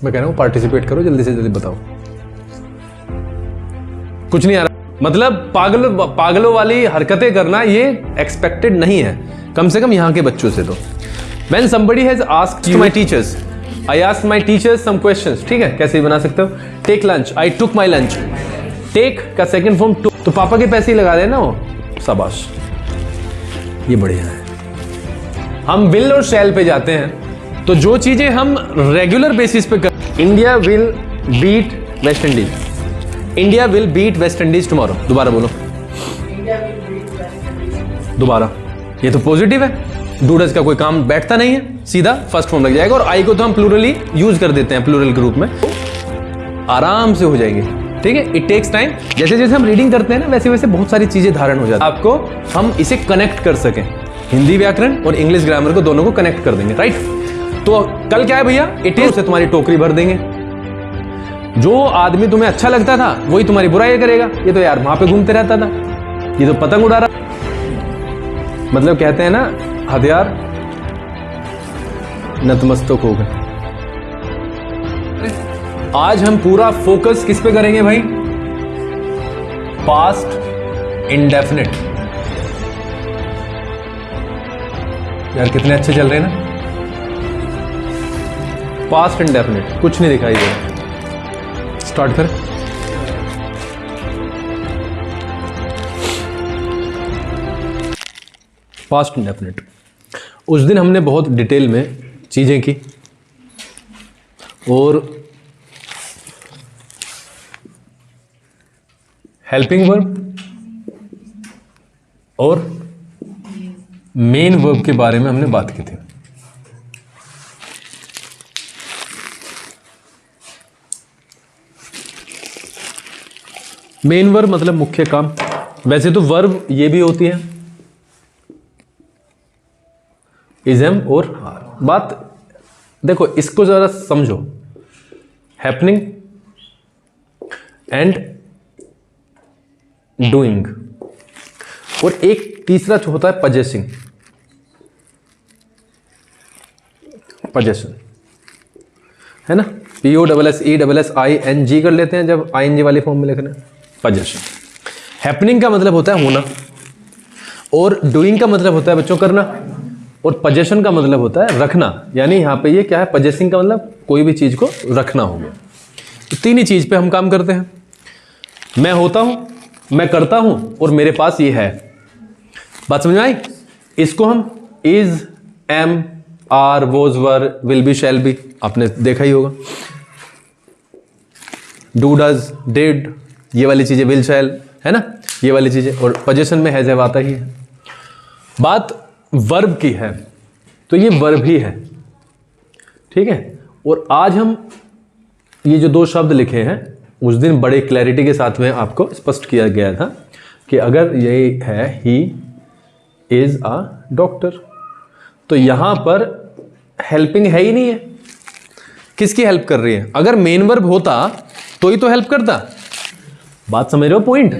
मैं कह रहा हूँ पार्टिसिपेट करो, जल्दी से जल्दी बताओ। कुछ नहीं आ रहा, मतलब पागलों वाली हरकतें करना ये एक्सपेक्टेड नहीं है, कम से कम यहाँ के बच्चों से। तो When somebody has asked my teachers, I asked my teachers some questions, ठीक है, कैसे बना सकते हो? Take lunch, I took my lunch. Take का सेकंड फॉर्म took, तो पापा के पैसे ही लगा देना वो, शाबाश, ये बढ़िया है। हम विल और शैल पे जाते हैं, तो जो चीजें हम रेगुलर बेसिस पे कर, India will beat West Indies, India will beat West Indies tomorrow. दोबारा बोलो, दोबारा। ये तो पॉजिटिव है, डूडस का कोई काम बैठता नहीं है, सीधा फर्स्ट फॉर्म लग जाएगा। और आई को तो हम प्लूरली यूज कर देते हैं, प्लूरल के रूप में, आराम से हो जाएंगे। ठीक है, इट टेक्स टाइम। जैसे जैसे हम रीडिंग करते हैं ना, वैसे वैसे बहुत सारी चीजें धारण हो जाती है। आपको हम इसे कनेक्ट कर सकें, हिंदी व्याकरण और इंग्लिश ग्रामर को दोनों को कनेक्ट कर देंगे, राइट। तो कल क्या है भैया, इट इज से तुम्हारी टोकरी भर देंगे। जो आदमी तुम्हें अच्छा लगता था वही तुम्हारी बुराई करेगा। ये तो यार वहां पे घूमते रहता था, ये तो पतंग उड़ा रहा, मतलब कहते हैं ना, हथियार नतमस्तक हो गए। आज हम पूरा फोकस किस पे करेंगे भाई? Past indefinite. यार कितने अच्छे चल रहे हैं ना, पास्ट इंडेफिनिट, कुछ नहीं दिखाई दे रहा। स्टार्ट कर। Past indefinite. उस दिन हमने बहुत डिटेल में चीजें की और हेल्पिंग वर्ब और मेन वर्ब के बारे में हमने बात की थी। मेन वर्ब मतलब मुख्य काम। वैसे तो वर्ब ये भी होती है, इजम और आर। बात देखो, इसको जरा समझो, हैपनिंग एंड डूइंग, और एक तीसरा जो होता है पजेसिंग, पजेशन, है ना। POSSESSING कर लेते हैं जब ING वाली फॉर्म में लिखना है, पजेशन। हैपनिंग का मतलब होता है होना, और डूइंग का मतलब होता है बच्चों करना, और पजेशन का मतलब होता है रखना। यानी यहाँ पे ये क्या है, पजेसिंग का मतलब कोई भी चीज को रखना हो गया। तो तीन ही चीज पे हम काम करते हैं, मैं होता हूं, मैं करता हूं, और मेरे पास ये है। बात समझ में आई? इसको हम is, am, are, was, were, will be, shall be, आपने देखा ही होगा। डू, डज, डिड, ये वाली चीजें विल, शैल, है ना, ये वाली चीजें। और पजेशन में हैज, हैव आता ही है। बात वर्ब की है, तो ये वर्ब ही है, ठीक है। और आज हम ये जो दो शब्द लिखे हैं, उस दिन बड़े क्लैरिटी के साथ में आपको स्पष्ट किया गया था कि अगर ये है ही इज अ डॉक्टर, तो यहां पर हेल्पिंग है ही नहीं है। किसकी हेल्प कर रही है? अगर मेन वर्ब होता तो ही तो हेल्प करता। बात समझ रहे हो? पॉइंट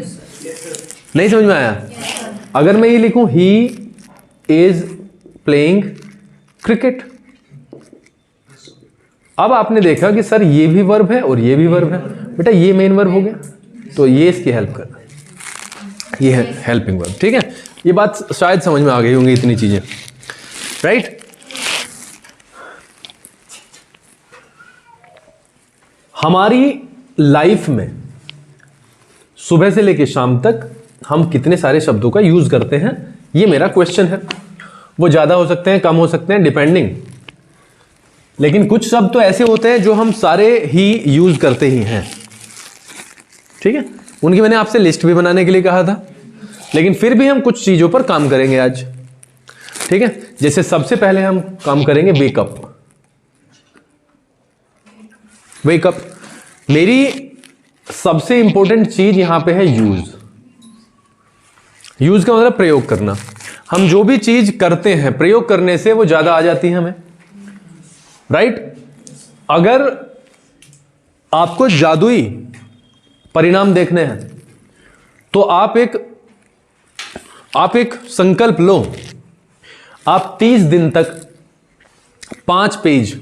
नहीं समझ में आया? अगर मैं ये लिखूं ही इज प्लेइंग क्रिकेट, अब आपने देखा कि सर ये भी वर्ब है और ये भी वर्ब है, बेटा ये मेन वर्ब हो गया, तो ये इसकी हेल्प कर रहा है, ये है हेल्पिंग वर्ब, ठीक है। ये बात शायद समझ में आ गई होंगी, इतनी चीजें, राइट। हमारी लाइफ में सुबह से लेकर शाम तक हम कितने सारे शब्दों का यूज करते हैं, ये मेरा क्वेश्चन है। वो ज्यादा हो सकते हैं, कम हो सकते हैं, डिपेंडिंग। लेकिन कुछ शब्द तो ऐसे होते हैं जो हम सारे ही यूज करते ही हैं, ठीक है। उनकी मैंने आपसे लिस्ट भी बनाने के लिए कहा था, लेकिन फिर भी हम कुछ चीजों पर काम करेंगे आज, ठीक है। जैसे सबसे पहले हम काम करेंगे वेकअप। वेकअप मेरी सबसे इंपॉर्टेंट चीज यहां पे है यूज। यूज का मतलब प्रयोग करना। हम जो भी चीज करते हैं, प्रयोग करने से वो ज्यादा आ जाती है हमें, राइट। अगर आपको जादुई परिणाम देखने हैं तो आप एक संकल्प लो, आप 30 दिन तक 5 पेज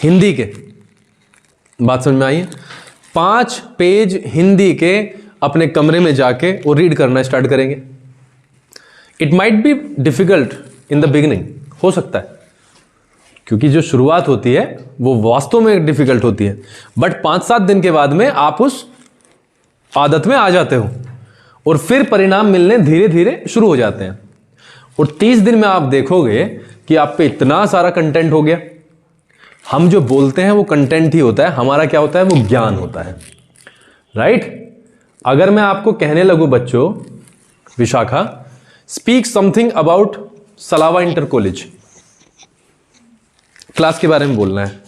हिंदी के, बात समझ में आई है? 5 पेज हिंदी के अपने कमरे में जाके वो रीड करना स्टार्ट करेंगे। It might be difficult in the beginning, हो सकता है, क्योंकि जो शुरुआत होती है वो वास्तव में डिफिकल्ट होती है, बट 5-7 दिन के बाद में आप उस आदत में आ जाते हो और फिर परिणाम मिलने धीरे धीरे शुरू हो जाते हैं। और 30 दिन में आप देखोगे कि आप पे इतना सारा कंटेंट हो गया। हम जो बोलते हैं वो कंटेंट ही होता है, हमारा क्या होता है, वो ज्ञान होता है, राइट? अगर मैं आपको कहने लगूं बच्चों, Vishakha speak something about Salawa inter college, class के बारे में बोलना है,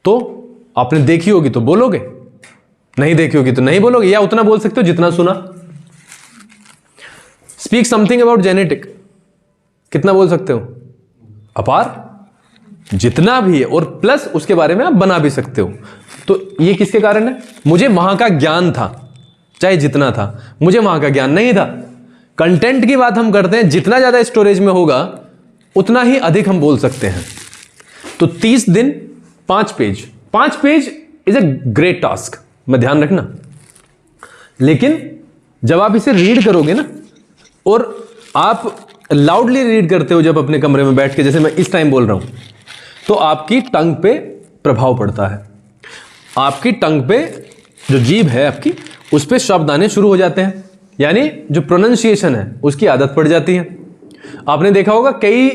तो आपने देखी होगी तो बोलोगे, नहीं देखी होगी तो नहीं बोलोगे, या उतना बोल सकते हो जितना सुना। स्पीक समथिंग अबाउट जेनेटिक, कितना बोल सकते हो? अपार, जितना भी है, और प्लस उसके बारे में आप बना भी सकते हो। तो ये किसके कारण है? मुझे वहां का ज्ञान था, चाहे जितना था, मुझे वहां का ज्ञान नहीं था। कंटेंट की बात हम करते हैं, जितना ज्यादा स्टोरेज में होगा उतना ही अधिक हम बोल सकते हैं। तो 30 दिन 5 page is a great task, मैं ध्यान रखना। लेकिन जब आप इसे रीड करोगे ना, और आप लाउडली रीड करते हो जब अपने कमरे में बैठ के, जैसे मैं इस टाइम बोल रहा हूं, तो आपकी टंग पे प्रभाव पड़ता है। आपकी टंग पे जो जीभ है आपकी, उस पे शब्द आने शुरू हो जाते हैं, यानी जो प्रोनाउंसिएशन है उसकी आदत पड़ जाती है। आपने देखा होगा कई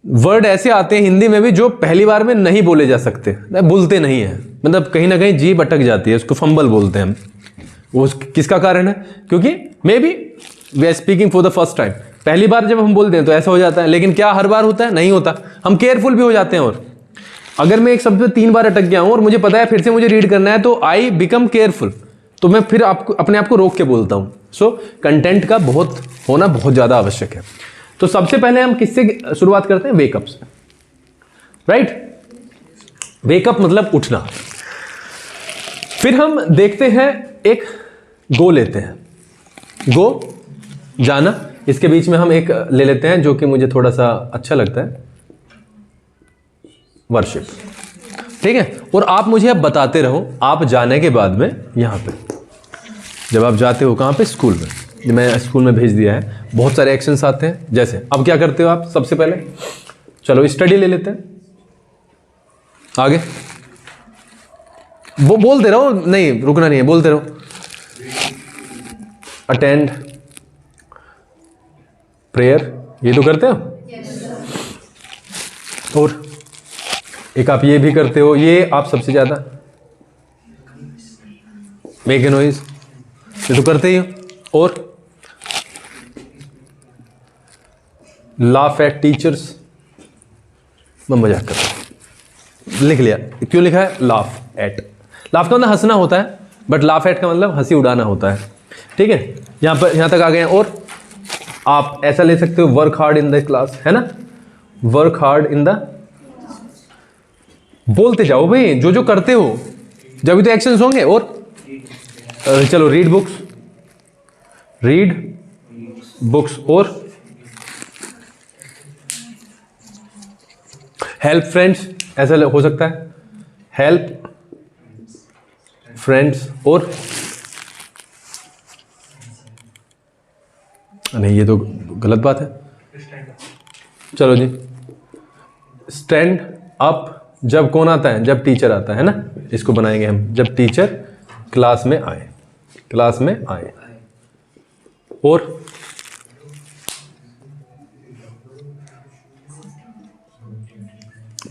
वर्ड ऐसे आते हैं हिंदी में भी जो पहली बार में नहीं बोले जा सकते, बोलते नहीं है, मतलब कहीं ना कहीं जीभ अटक जाती है, उसको फंबल बोलते हैं हम। वो किसका कारण है? क्योंकि may be we are speaking for the first time, पहली बार जब हम बोलते हैं तो ऐसा हो जाता है। लेकिन क्या हर बार होता है? नहीं होता। हम केयरफुल भी हो जाते हैं। और अगर मैं एक शब्द में 3 बार अटक गया हूं और मुझे पता है फिर से मुझे रीड करना है, तो आई बिकम केयरफुल, तो मैं फिर आपको अपने आप को रोक के बोलता हूं। सो कंटेंट का बहुत होना बहुत ज्यादा आवश्यक है। तो सबसे पहले हम किससे शुरुआत करते हैं? वेकअप से, राइट? वेकअप मतलब उठना। फिर हम देखते हैं, एक गो लेते हैं, गो जाना। इसके बीच में हम एक ले लेते हैं जो कि मुझे थोड़ा सा अच्छा लगता है, वर्शिप, ठीक है? और आप मुझे अब बताते रहो, आप जाने के बाद में यहां पे जब आप जाते हो, कहां पे? स्कूल में। मैं स्कूल में भेज दिया है, बहुत सारे एक्शंस आते हैं। जैसे अब क्या करते हो आप? सबसे पहले चलो स्टडी ले लेते हैं, आगे वो बोलते रहो, नहीं रुकना नहीं है, बोलते रहो। अटेंड प्रेयर, ये तो करते हो। और एक आप ये भी करते हो, ये आप सबसे ज्यादा मेक ए नॉइज, ये तो करते ही हो। और लाफ एट टीचर्स, मैं मजाक कर रहा हूं, लिख लिया। क्यों लिखा है? लाफ एट, लाफ का मतलब हंसना होता है, बट लाफ एट का मतलब हंसी उड़ाना होता है, ठीक है? यहां पर, यहां तक आ गए हैं। और आप ऐसा ले सकते हो, work hard in the class, है ना? वर्क हार्ड इन द, बोलते जाओ भाई, जो जो करते हो, जब भी तो एक्शंस होंगे। और चलो रीड बुक्स, और हेल्प फ्रेंड्स, ऐसा हो सकता है, हेल्प फ्रेंड्स। और नहीं, ये तो गलत बात है। चलो जी, स्टैंड अप जब कौन आता है? जब टीचर आता है ना? इसको बनाएंगे हम, जब टीचर क्लास में आए, क्लास में आए। और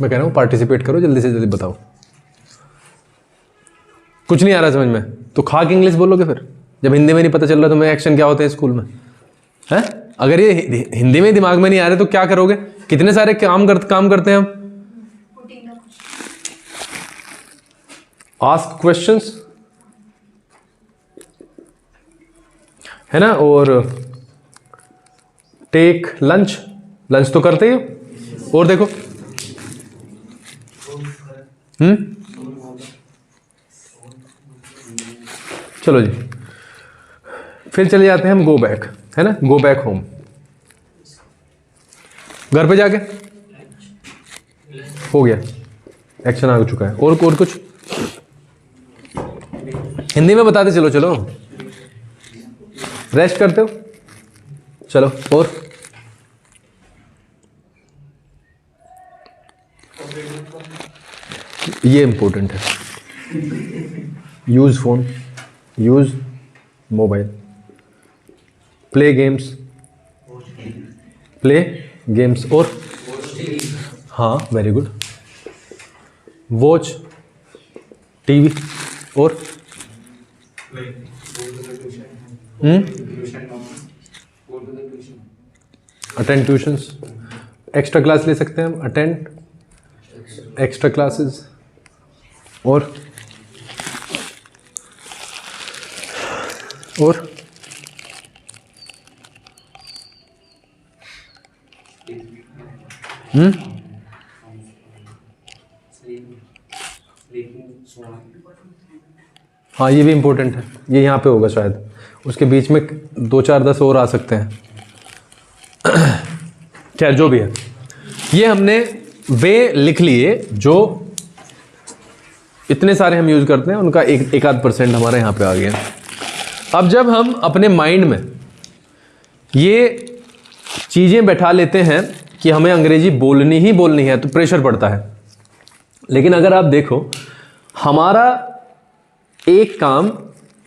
मैं कह रहा हूं पार्टिसिपेट करो, जल्दी से जल्दी बताओ। कुछ नहीं आ रहा समझ में तो खाक इंग्लिश बोलोगे फिर, जब हिंदी में नहीं पता चल रहा तो मैं एक्शन क्या होते हैं स्कूल में, है? अगर ये हिंदी में दिमाग में नहीं आ रहे तो क्या करोगे? कितने सारे काम करते हैं हम। आस्क क्वेश्चंस, है ना? और टेक लंच, लंच तो करते ही हो। और देखो, चलो जी, फिर चले जाते हैं हम गो बैक, है ना? गो बैक होम, घर पे जाके हो गया। एक्शन आ चुका है। और कुछ हिंदी में बताते चलो। चलो रेस्ट करते हो, चलो। और ये इंपॉर्टेंट है, use phone, use mobile, play games और हाँ वेरी गुड, वॉच टीवी और अटेंड ट्यूशंस, एक्स्ट्रा क्लास ले सकते हैं हम, अटेंड एक्स्ट्रा क्लासेस और हाँ ये भी इम्पोर्टेंट है, ये यहाँ पे होगा शायद, उसके बीच में 2 4 10 और आ सकते हैं। खैर जो भी है, ये हमने वे लिख लिए जो इतने सारे हम यूज करते हैं, उनका एक आध % हमारा यहाँ पे आ गया। अब जब हम अपने माइंड में ये चीज़ें बैठा लेते हैं कि हमें अंग्रेजी बोलनी ही बोलनी है, तो प्रेशर पड़ता है। लेकिन अगर आप देखो, हमारा एक काम,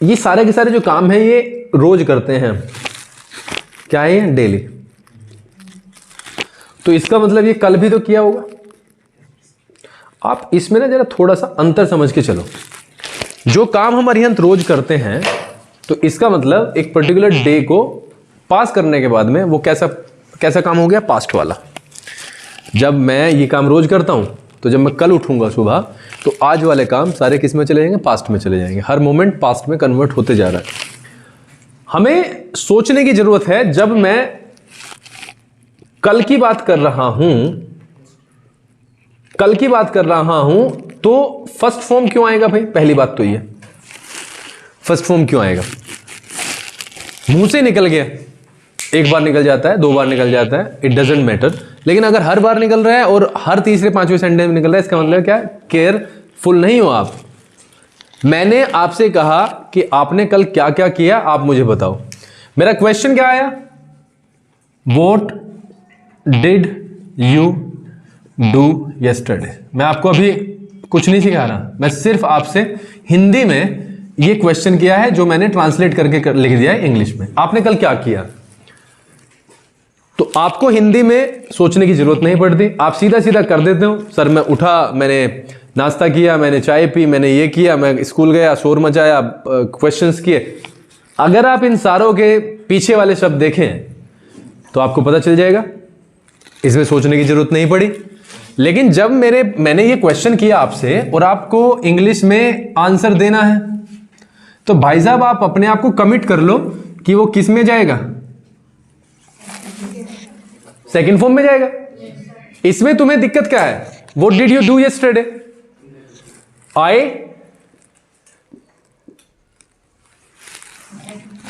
ये सारे के सारे जो काम हैं ये रोज करते हैं, क्या है ये, डेली। तो इसका मतलब ये कल भी तो किया होगा। आप इसमें ना जरा थोड़ा सा अंतर समझ के चलो। जो काम हम अरिहंत रोज करते हैं, तो इसका मतलब एक पर्टिकुलर डे को पास करने के बाद में वो कैसा काम हो गया, पास्ट वाला। जब मैं ये काम रोज करता हूं, तो जब मैं कल उठूंगा सुबह, तो आज वाले काम सारे किस में चले जाएंगे, पास्ट में चले जाएंगे। हर मोमेंट पास्ट में कन्वर्ट होते जा रहा है। हमें सोचने की जरूरत है, जब मैं कल की बात कर रहा हूं, तो फर्स्ट फॉर्म क्यों आएगा भाई? पहली बात तो ये, फर्स्ट फॉर्म क्यों आएगा? मुंह से निकल गया, एक बार निकल जाता है, 2 बार निकल जाता है, इट डजेंट मैटर। लेकिन अगर हर बार निकल रहा है और हर तीसरे 5वें सेंटेंस में निकल रहा है, इसका मतलब क्या? केयरफुल नहीं हो आप। मैंने आपसे कहा कि आपने कल क्या क्या किया, आप मुझे बताओ। मेरा क्वेश्चन क्या आया? What did you do yesterday? मैं आपको अभी कुछ नहीं सिखा रहा, मैं सिर्फ आपसे हिंदी में ये क्वेश्चन किया है, जो मैंने ट्रांसलेट करके लिख दिया है इंग्लिश में। आपने कल क्या किया? तो आपको हिंदी में सोचने की जरूरत नहीं पड़ती, आप सीधा सीधा कर देते हो। सर मैं उठा, मैंने नाश्ता किया, मैंने चाय पी, मैंने ये किया, मैं स्कूल गया, शोर मचाया, क्वेश्चंस किए। अगर आप इन सारों के पीछे वाले शब्द देखें तो आपको पता चल जाएगा, इसमें सोचने की जरूरत नहीं पड़ी। लेकिन जब मैंने ये क्वेश्चन किया आपसे और आपको इंग्लिश में आंसर देना है, तो भाई साहब आप अपने आप को कमिट कर लो कि वो किस में जाएगा, सेकंड फॉर्म में जाएगा। इसमें तुम्हें दिक्कत क्या है? What did you do yesterday? I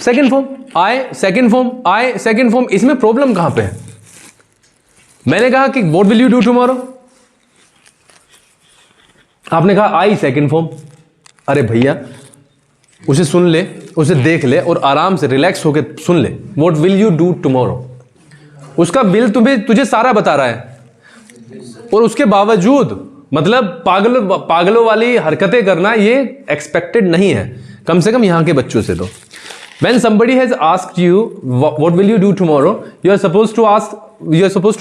second form, I second form, I second form. इसमें प्रॉब्लम कहां पे है? मैंने कहा कि what will you do tomorrow, आपने कहा आई सेकंड फॉर्म। अरे भैया उसे सुन ले, उसे देख ले और आराम से रिलैक्स होकर सुन ले। What will you do tomorrow, उसका बिल तुझे सारा बता रहा है, और उसके बावजूद मतलब पागलों वाली हरकतें करना ये एक्सपेक्टेड नहीं है, कम से कम यहां के बच्चों से। तो when somebody has asked you what will you do tomorrow, you are supposed to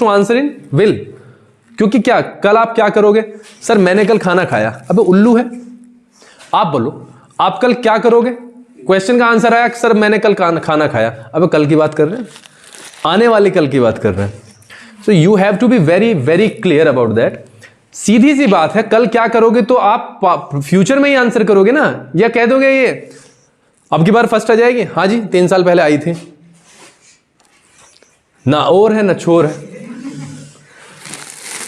answer in will। क्योंकि क्या, कल आप क्या करोगे? सर मैंने कल खाना खाया। अबे उल्लू है, आप बोलो आप कल क्या करोगे? क्वेश्चन का आंसर आया सर मैंने कल खाना खाया। अबे कल की बात कर रहे हैं, आने वाली कल की बात कर रहे हैं। So you have to be very very clear about that. सीधी सी बात है, कल क्या करोगे तो आप फ्यूचर में ही आंसर करोगे ना, या कह दोगे ये अब की बार फर्स्ट आ जाएगी, हाँ जी 3 साल पहले आई थी। ना और है ना छोर है,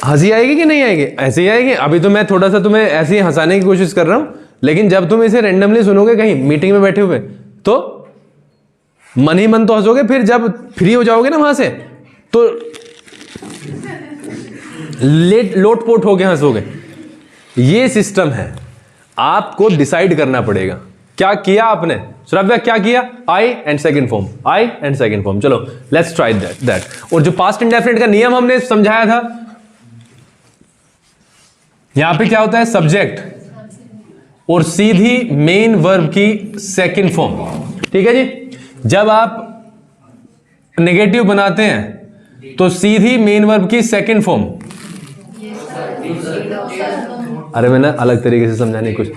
हंसी आएगी कि नहीं आएगी? ऐसे ही आएगी। अभी तो मैं थोड़ा सा तुम्हें ऐसे ही हंसाने की कोशिश कर रहा हूं, लेकिन जब तुम इसे रेंडमली सुनोगे कहीं मीटिंग में बैठे हुए, तो मन ही मन तो हंसोगे। फिर जब फ्री हो जाओगे ना वहां से, तो लोटपोट हो गए हंसोगे। ये सिस्टम है, आपको डिसाइड करना पड़ेगा। क्या किया आपने श्रव्या, क्या किया? I and second form, I and second form. चलो लेट्स ट्राई दैट। और जो पास्ट इंडेफिनिट का नियम हमने समझाया था, यहां पे क्या होता है? सब्जेक्ट और सीधी मेन वर्ब की सेकंड फॉर्म। ठीक है जी। जब आप नेगेटिव बनाते हैं तो सीधी मेन वर्ब की सेकंड फॉर्म। अरे मैंने अलग तरीके से समझाने की कोशिश।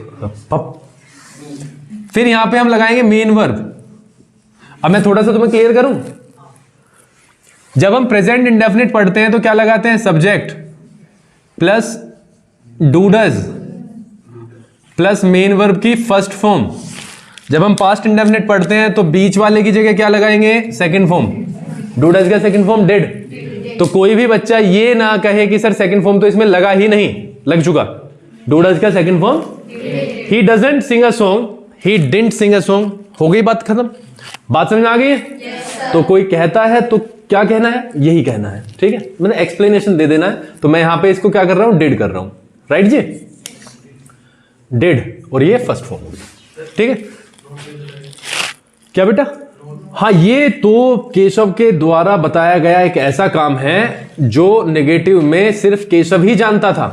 फिर यहां पे हम लगाएंगे मेन वर्ब। अब मैं थोड़ा सा तुम्हें क्लियर करूं। जब हम प्रेजेंट इंडेफिनिट पढ़ते हैं तो क्या लगाते हैं? Subject plus do does plus main verb की फर्स्ट फॉर्म। जब हम पास्ट इंडेफिनिट पढ़ते हैं तो बीच वाले की जगह क्या लगाएंगे? Second form. डू डज का सेकंड फॉर्म डिड। तो कोई भी बच्चा ये ना कहे कि सर सेकंड फॉर्म तो इसमें लगा ही नहीं, लग चुका। डू डज का second form he doesn't sing a song, he didn't sing a song. हो गई बात खत्म। बात समझ में आ गई है? तो कोई कहता है तो क्या कहना है? यही कहना है। ठीक है, मैंने एक्सप्लेनेशन दे देना है। तो मैं यहां पे इसको क्या कर रहा हूं? डिड कर रहा हूं। राइट जी, डिड और ये फर्स्ट फॉर्म। ठीक है क्या बेटा? हाँ, ये तो केशव के द्वारा बताया गया एक ऐसा काम है जो नेगेटिव में सिर्फ केशव ही जानता था।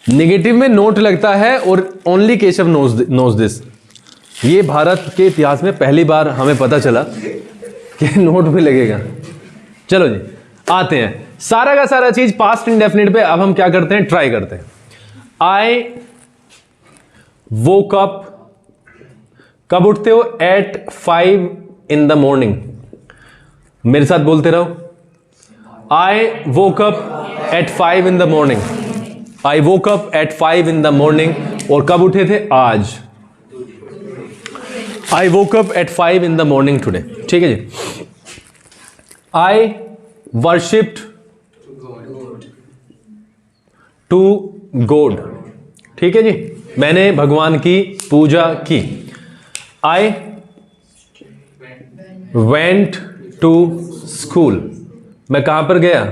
नेगेटिव में नोट लगता है और ओनली केशव नोज दिस। ये भारत के इतिहास में पहली बार हमें पता चला कि नोट भी लगेगा। चलो जी आते हैं, सारा का सारा चीज पास्ट इंडेफिनिट पे। अब हम क्या करते हैं? ट्राई करते हैं। आई वोक अप, कब उठते हो? At 5 in the morning। मेरे साथ बोलते रहो। I woke up at 5 in the morning। I woke up at 5 in the morning। और कब उठे थे? आज। I woke up at 5 in the morning today। ठीक है जी। I worshipped to God. ठीक है जी, मैंने भगवान की पूजा की। आई वेंट टू स्कूल, मैं कहां पर गया?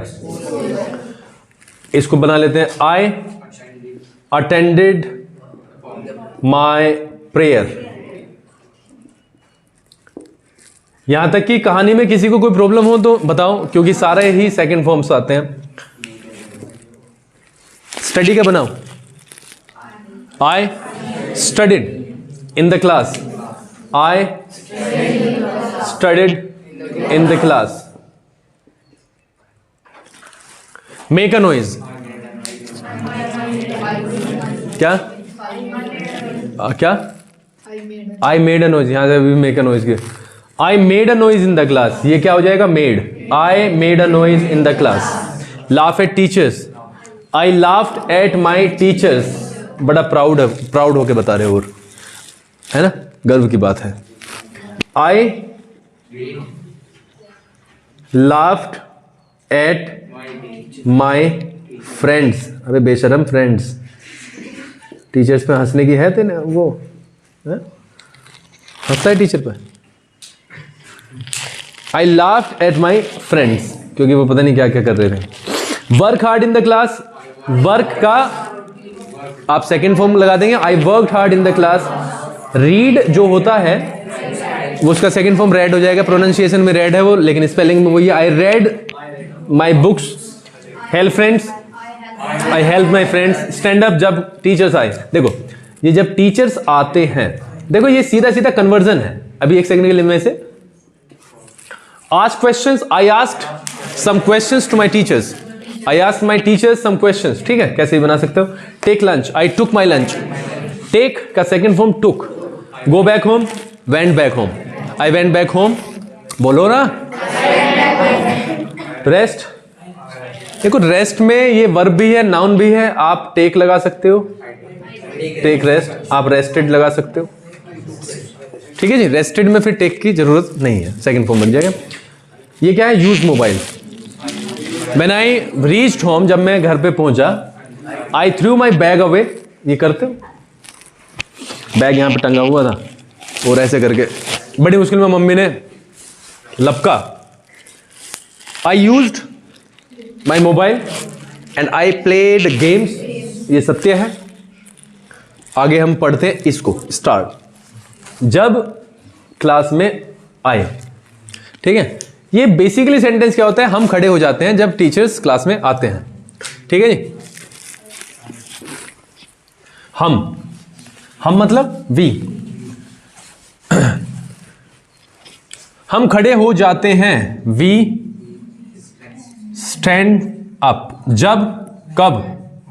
इसको बना लेते हैं। I attended my prayer. यहां तक कि कहानी में किसी को कोई प्रॉब्लम हो तो बताओ, क्योंकि सारे ही सेकंड फॉर्म्स आते हैं। स्टडी का बनाओ। I studied in the class. I studied in the class. Make a noise. क्या क्या? I made a noise. यहां से भी मेक अ नॉइज के। I made a noise in the class, ये क्या हो जाएगा? Made. I made a noise in the class. Laugh at teachers. I laughed at my teachers. बड़ा प्राउड होके बता रहे हो, और है ना, गर्व की बात है। आई लाफ्ड एट माई फ्रेंड्स। अबे बेशरम, फ्रेंड्स। टीचर्स पे हंसने की है तेने? वो हंसता है टीचर पे। आई लाफ्ड एट माई फ्रेंड्स, क्योंकि वो पता नहीं क्या क्या कर रहे थे। Work hard in the class. Work का आप सेकेंड फॉर्म लगा देंगे। I work hard in the class. Read जो होता है वो उसका सेकेंड फॉर्म रेड हो जाएगा। प्रोनाउंसिएशन में रेड है वो, लेकिन स्पेलिंग में वही। I read my books. Help friends. I help my friends. Stand up जब टीचर्स आए। देखो ये जब टीचर्स आते हैं, देखो ये सीधा सीधा कन्वर्जन है। अभी एक सेकंड के लिए मैं इसे ask questions। I asked some questions to my teachers। I asked my teachers some questions। ठीक है, कैसे भी बना सकते हो। Take lunch। I took my lunch। Take का second form took। Go back home। Went back home। I went back home। बोलो ना। Rest। देखो रेस्ट में ये वर्ब भी है, नाउन भी है। आप टेक लगा सकते हो, टेक रेस्ट। आप रेस्टेड लगा सकते हो। ठीक है जी, रेस्टेड में फिर टेक की जरूरत नहीं है, सेकंड फॉर्म बन जाएगा। ये क्या है? Use mobile. When I reached home, जब मैं घर पे पहुंचा। आई थ्रू माई बैग अवे। ये करते हो? बैग यहां पे टंगा हुआ था और ऐसे करके बड़ी मुश्किल में मम्मी ने लपका। I used my mobile and I played games, ये सत्य है। आगे हम पढ़ते हैं इसको, स्टार्ट, जब क्लास में आए। ठीक है, ये बेसिकली सेंटेंस क्या होता है, हम खड़े हो जाते हैं जब टीचर्स क्लास में आते हैं। ठीक है जी, हम मतलब वी, हम खड़े हो जाते हैं, वी स्टैंड अप, जब, कब,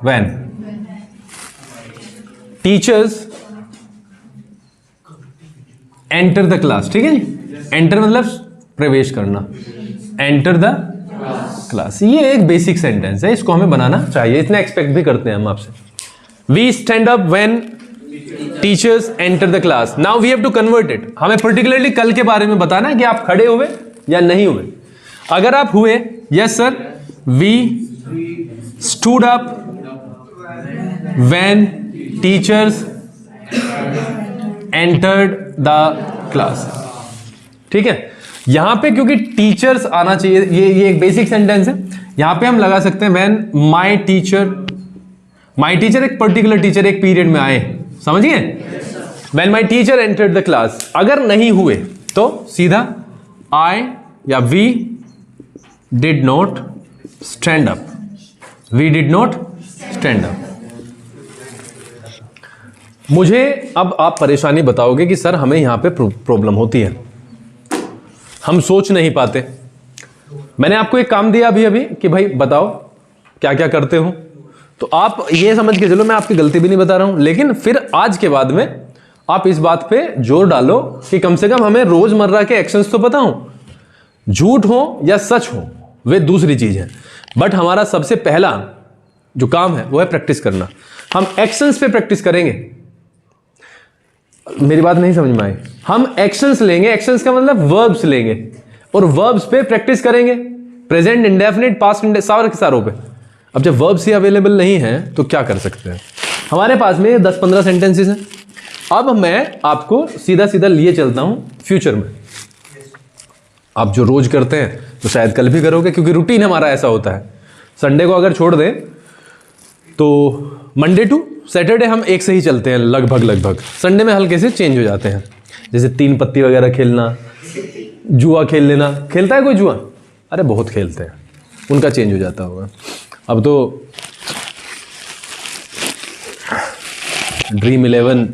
when. Teachers enter the class. ठीक है जी, एंटर मतलब प्रवेश करना, एंटर द क्लास। ये एक बेसिक सेंटेंस है, इसको हमें बनाना चाहिए, इतना एक्सपेक्ट भी करते हैं हम आपसे। We stand up when teachers enter the class. Now we have to convert it. हमें पर्टिकुलरली कल के बारे में बताना है कि आप खड़े हुए या नहीं हुए। अगर आप हुए, yes sir, we stood up when teachers entered the class. ठीक है, यहां पे क्योंकि टीचर्स आना चाहिए, ये एक बेसिक सेंटेंस है, यहां पे हम लगा सकते हैं व्हेन माय टीचर एक पर्टिकुलर टीचर एक पीरियड में आए, समझिए, when my teacher entered the class. अगर नहीं हुए तो सीधा आई या we did not stand up, we did not stand up. मुझे अब आप परेशानी बताओगे कि सर हमें यहां पे प्रॉब्लम होती है, हम सोच नहीं पाते। मैंने आपको एक काम दिया अभी कि भाई बताओ क्या क्या करते हो, तो आप ये समझ के चलो मैं आपकी गलती भी नहीं बता रहा हूं, लेकिन फिर आज के बाद में आप इस बात पे जोर डालो कि कम से कम हमें रोजमर्रा के एक्शंस तो पता हो, झूठ हो या सच हो वे दूसरी चीज है, बट हमारा सबसे पहला जो काम है वो है प्रैक्टिस करना। हम एक्शंस पे प्रैक्टिस करेंगे, मेरी बात नहीं समझ में आई, हम एक्शंस लेंगे, एक्शंस का मतलब वर्ब्स लेंगे और वर्ब्स पे प्रैक्टिस करेंगे, प्रेजेंट इंडेफिनिट पास्ट सारे के सारों पे। अब जब वर्ब्स ही अवेलेबल नहीं है तो क्या कर सकते हैं, हमारे पास में 10-15 सेंटेंसेस हैं। अब मैं आपको सीधा सीधा लिए चलता हूं फ्यूचर में। आप जो रोज करते हैं तो शायद कल भी करोगे, क्योंकि रूटीन हमारा ऐसा होता है। संडे को अगर छोड़ दें तो मंडे टू सैटरडे हम एक से ही चलते हैं लगभग। संडे में हल्के से चेंज हो जाते हैं, जैसे 3 पत्ती वगैरह खेलना, जुआ खेल लेना। खेलता है कोई जुआ? अरे बहुत खेलते हैं, उनका चेंज हो जाता होगा। अब तो ड्रीम 11,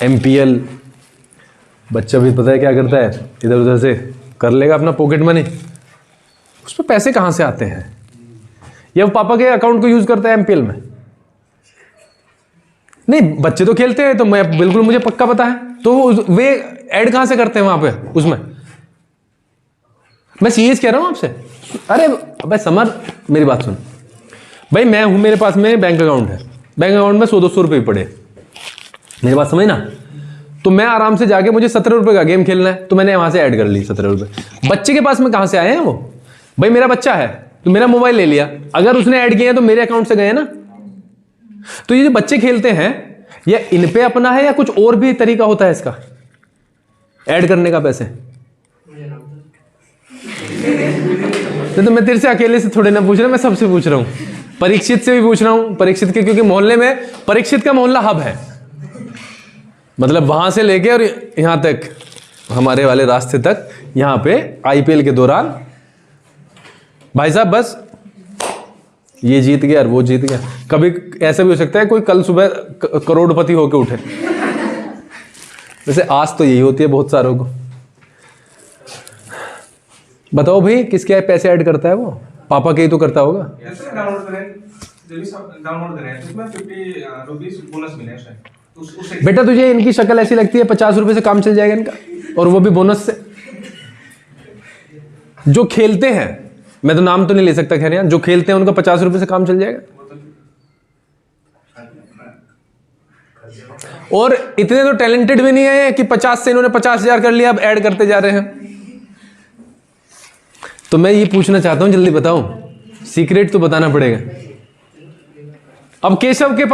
MPL, बच्चा भी पता है क्या करता है, इधर उधर से कर लेगा अपना पॉकेट मनी, उस पर पैसे कहाँ से आते हैं, या वो पापा के अकाउंट को यूज करता है MPL में। नहीं, बच्चे तो खेलते हैं, तो मैं बिल्कुल, मुझे पक्का पता है, तो वे ऐड कहाँ से करते हैं वहां पे उसमें। मैं सीरियस कह रहा हूं आपसे। अरे भाई समर, मेरी बात सुन भाई, मैं हूं, मेरे पास में बैंक अकाउंट है, बैंक अकाउंट में 100-200 रुपये पड़े, मेरी बात समझ ना, तो मैं आराम से जाके, मुझे 17 रुपये का गेम खेलना है, तो मैंने वहां से ऐड कर ली 17 रुपये। बच्चे के पास में कहां से आए हैं वो? भाई मेरा बच्चा है तो मेरा मोबाइल ले लिया, अगर उसने ऐड किया तो मेरे अकाउंट से गए ना। तो ये जो बच्चे खेलते हैं, ये इन पे अपना है या कुछ और भी तरीका होता है इसका ऐड करने का पैसे? तो मैं तेरे से अकेले से थोड़े ना पूछ रहा, मैं सबसे पूछ रहा हूं, परीक्षित से भी पूछ रहा हूं, परीक्षित के, क्योंकि मोहल्ले में परीक्षित का मोहल्ला हब है, मतलब वहां से लेके और यहां तक, हमारे वाले रास्ते तक, यहां पे IPL के दौरान भाई साहब बस ये जीत गया और वो जीत गया। कभी ऐसा भी हो सकता है कोई कल सुबह करोड़पति होके उठे, वैसे आज तो यही होती है बहुत सारों को। बताओ भाई किसके पैसे ऐड करता है वो? पापा के ही तो करता होगा। बेटा तुझे इनकी शक्ल ऐसी लगती है 50 रुपए से काम चल जाएगा इनका, और वो भी बोनस से। जो खेलते हैं, मैं तो नाम तो नहीं ले सकता, खैर यार, जो खेलते हैं उनका 50 रुपए से काम चल जाएगा। और इतने तो टैलेंटेड भी नहीं है कि 50 से इन्होंने 50,000 कर लिया, अब ऐड करते जा रहे हैं। तो मैं ये पूछना चाहता हूं, जल्दी बताओ, सीक्रेट तो बताना पड़ेगा। अब केशव के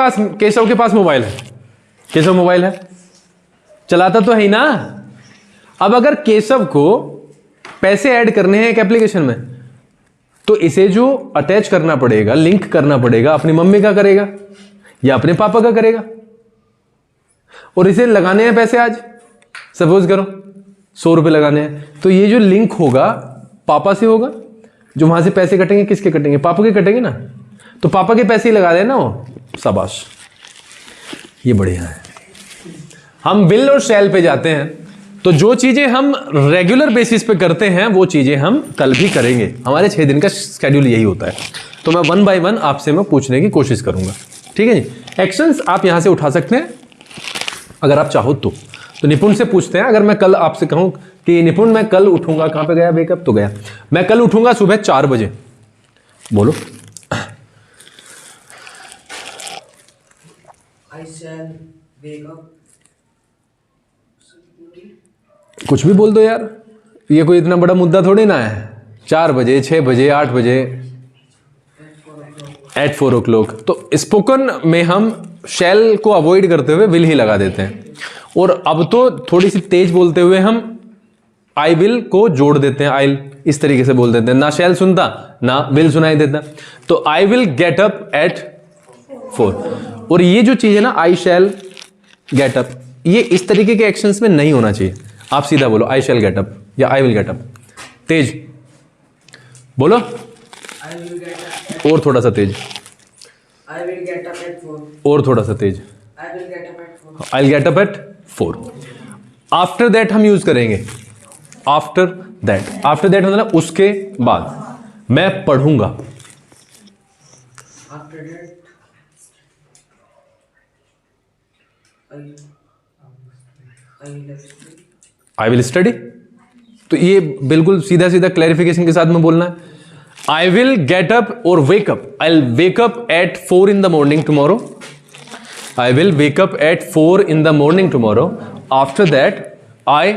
पास मोबाइल है, केशव मोबाइल है, चलाता तो है ही ना। अब अगर केशव को पैसे ऐड करने हैं एक एप्लीकेशन में, तो इसे जो अटैच करना पड़ेगा, लिंक करना पड़ेगा, अपनी मम्मी का करेगा या अपने पापा का करेगा। और इसे लगाने हैं पैसे, आज सपोज करो 100 रुपए लगाने हैं, तो ये जो लिंक होगा पापा से होगा। जो वहां से पैसे कटेंगे किसके कटेंगे? पापा के कटेंगे ना। तो पापा के पैसे ही लगा देना वो, शाबाश, ये बढ़िया है। हम विल और शैल पे जाते हैं, तो जो चीजें हम रेगुलर बेसिस पे करते हैं वो चीजें हम कल भी करेंगे। हमारे 6 दिन का शेड्यूल यही होता है। तो मैं 1 बाय 1 आपसे मैं पूछने की कोशिश करूंगा, ठीक है जी। एक्शंस आप यहां से उठा सकते हैं अगर आप चाहो तो निपुण से पूछते हैं। अगर मैं कल आपसे कहूं कि निपुण मैं कल उठूंगा, कहां पे गया वेकअप, तो गया, मैं कल उठूंगा सुबह 4 बजे, बोलो। I shall wake up. कुछ भी बोल दो यार, ये कोई इतना बड़ा मुद्दा थोड़ी ना है। 4 बजे, 6 बजे, 8 बजे, एट 4 o'clock। तो स्पोकन में हम शैल को अवॉइड करते हुए विल ही लगा देते हैं। और अब तो थोड़ी सी तेज बोलते हुए हम आई विल को जोड़ देते हैं, आई इस तरीके से बोल देते हैं, ना शैल सुनता ना विल सुनाई देता। तो I will get up at 4। और ये जो चीज है ना, आई शैल गेट अप, ये इस तरीके के एक्शंस में नहीं होना चाहिए। आप सीधा बोलो आई शैल गेट अप या आई विल गेट अप, तेज बोलो। I will get up at, और थोड़ा सा तेज, I will get up at 4. और थोड़ा सा तेज, I will get up at 4. I will get up at 4। After that हम यूज करेंगे आफ्टर दैट। आफ्टर दैट मतलब उसके बाद, मैं पढ़ूंगा। After that, I will study. तो ये बिल्कुल सीधा सीधा क्लैरिफिकेशन के साथ में बोलना है। आई विल गेट अप और wake up, I will wake up eight 4 in the morning tomorrow। I will wake up eight 4 in the morning tomorrow। After that I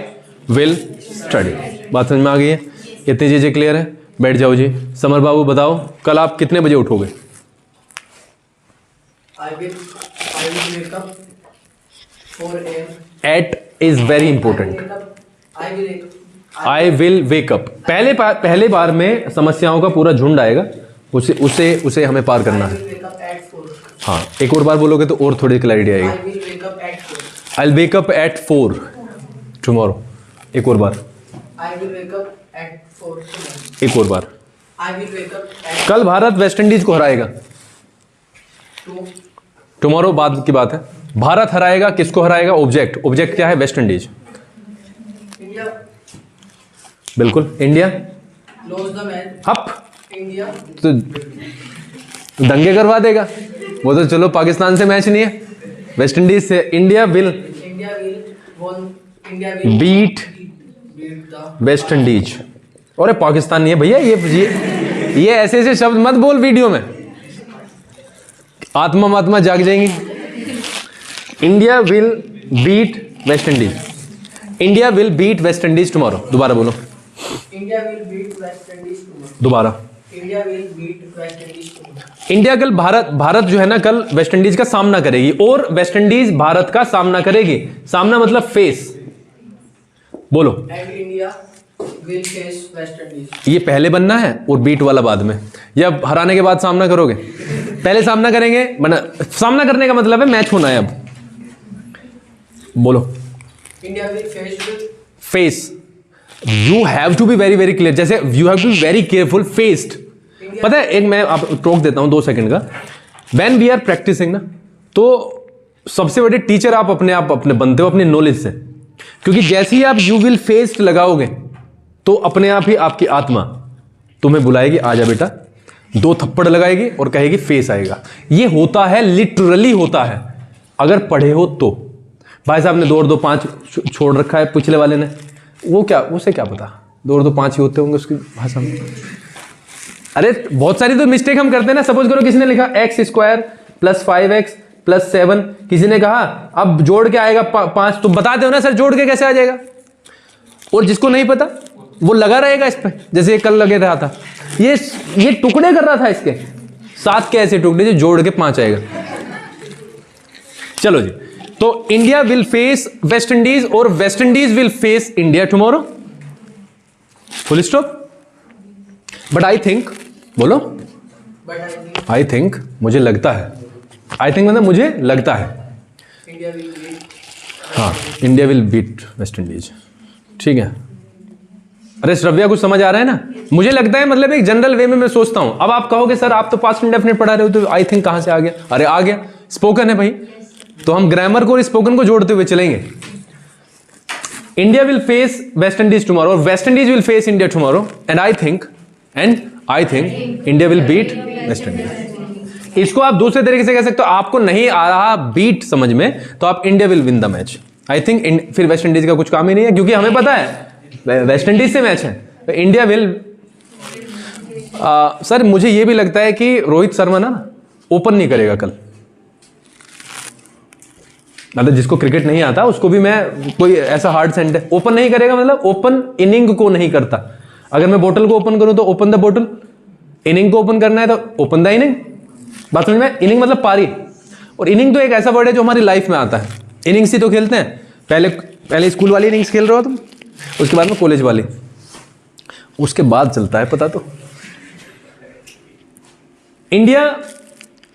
will study. बात समझ में आ गई है? इतनी चीजें क्लियर है? बैठ जाओ जी। समर बाबू बताओ, कल आप कितने बजे उठोगे? I will wake up 4 a.m. At is very important. I will wake up. पहले बार में समस्याओं का पूरा झुंड आएगा, उसे हमें पार करना है। हाँ, एक और बार बोलोगे तो और थोड़ी क्लैरिटी आएगी। आई will wake up eight 4 tomorrow. एक और बार, एक और बार। कल भारत वेस्ट इंडीज को हराएगा। टुमारो बाद की बात है। भारत हराएगा, किसको हराएगा? ऑब्जेक्ट क्या है? West Indies. इंडिया। बिल्कुल, इंडिया। Loss the match. हप, इंडिया। तो दंगे करवा देगा वो। तो चलो पाकिस्तान से मैच नहीं है, वेस्ट इंडीज से। India will beat West Indies. और पाकिस्तान नहीं है भैया, ये ऐसे ऐसे शब्द मत बोल वीडियो में, आत्मा जाग जाएंगी। India will beat West Indies. India will beat West Indies tomorrow. दोबारा बोलो। India will beat West Indies tomorrow. दोबारा। India will beat West Indies tomorrow. India कल भारत जो है ना, कल वेस्ट इंडीज का सामना करेगी और वेस्ट इंडीज भारत का सामना करेगी। सामना मतलब फेस, बोलो। And India will face West Indies. ये पहले बनना है और बीट वाला बाद में, या हराने के बाद सामना करोगे? पहले सामना करेंगे, सामना करने का मतलब है मैच होना है। अब बोलो। India will face. You have to be very very clear, जैसे you have to be very careful. Faced, पता है, एक मैं आप टोक देता हूं 2 सेकंड का। व्हेन वी आर प्रैक्टिसिंग ना, तो सबसे बड़े टीचर आप अपने बनते हो अपने नॉलेज से। क्योंकि जैसे ही आप यू विल फेस्ड लगाओगे तो अपने आप ही आपकी आत्मा तुम्हें बुलाएगी, आजा बेटा, 2 थप्पड़ लगाएगी और कहेगी फेस आएगा। ये होता है, लिटरली होता है, अगर पढ़े हो तो। भाई साहब ने 2 और 2 5 छोड़ रखा है पिछले वाले ने, वो क्या, उसे क्या पता 2 और 2 5 ही होते होंगे उसकी भाषा में। अरे बहुत सारी तो मिस्टेक हम करते हैं ना। सपोज करो किसी ने लिखा x² + 5x + 7, किसी ने कहा अब जोड़ के आएगा 5, तो बताते हो ना सर जोड़ के कैसे आ जाएगा। और जिसको नहीं पता वो लगा रहेगा इस पे, जैसे कल लगे रहा था, ये टुकड़े कर रहा था इसके 7 के ऐसे टुकड़े जो जोड़ के 5 आएगा। चलो जी, तो India will face West Indies और West Indies will face India tomorrow, full stop. But I think बोलो। बट आई थिंक, मुझे लगता है। आई थिंक मतलब मुझे लगता है। India will beat. हाँ, India will beat West Indies. ठीक है। अरे श्रव्या, कुछ समझ आ रहा है ना? मुझे लगता है मतलब एक जनरल वे में मैं सोचता हूं। अब आप कहोगे सर आप तो पास्ट इंडेफिनिट पढ़ा रहे हो, तो आई थिंक कहां से आ गया? अरे आ गया, स्पोकन है भाई, तो हम ग्रामर को और स्पोकन को जोड़ते हुए चलेंगे। India will face West Indies tomorrow, West Indies will face India tomorrow, and I think India will beat West Indies. इसको आप दूसरे तरीके से कह सकते हो, आपको नहीं आ रहा बीट समझ में, तो आप India will win the match. I think फिर वेस्ट इंडीज का कुछ काम ही नहीं है, क्योंकि हमें पता है वेस्ट इंडीज से मैच है, तो इंडिया विल। सर मुझे यह भी लगता है कि रोहित शर्मा ना ओपन नहीं करेगा कल। मतलब जिसको क्रिकेट नहीं आता उसको भी मैं कोई ऐसा हार्ड सेंटेंस, ओपन नहीं करेगा मतलब ओपन इनिंग को नहीं करता। अगर मैं बोतल को ओपन करूं तो ओपन द बोतल, इनिंग को ओपन करना है तो ओपन द इनिंग। बात समझ में? इनिंग मतलब पारी, और इनिंग तो एक ऐसा वर्ड है जो हमारी लाइफ में आता है। इनिंग्स ही तो खेलते हैं, पहले स्कूल वाली इनिंग्स खेल रहे हो तुम, उसके बाद में कॉलेज वाली, उसके बाद चलता है पता। तो India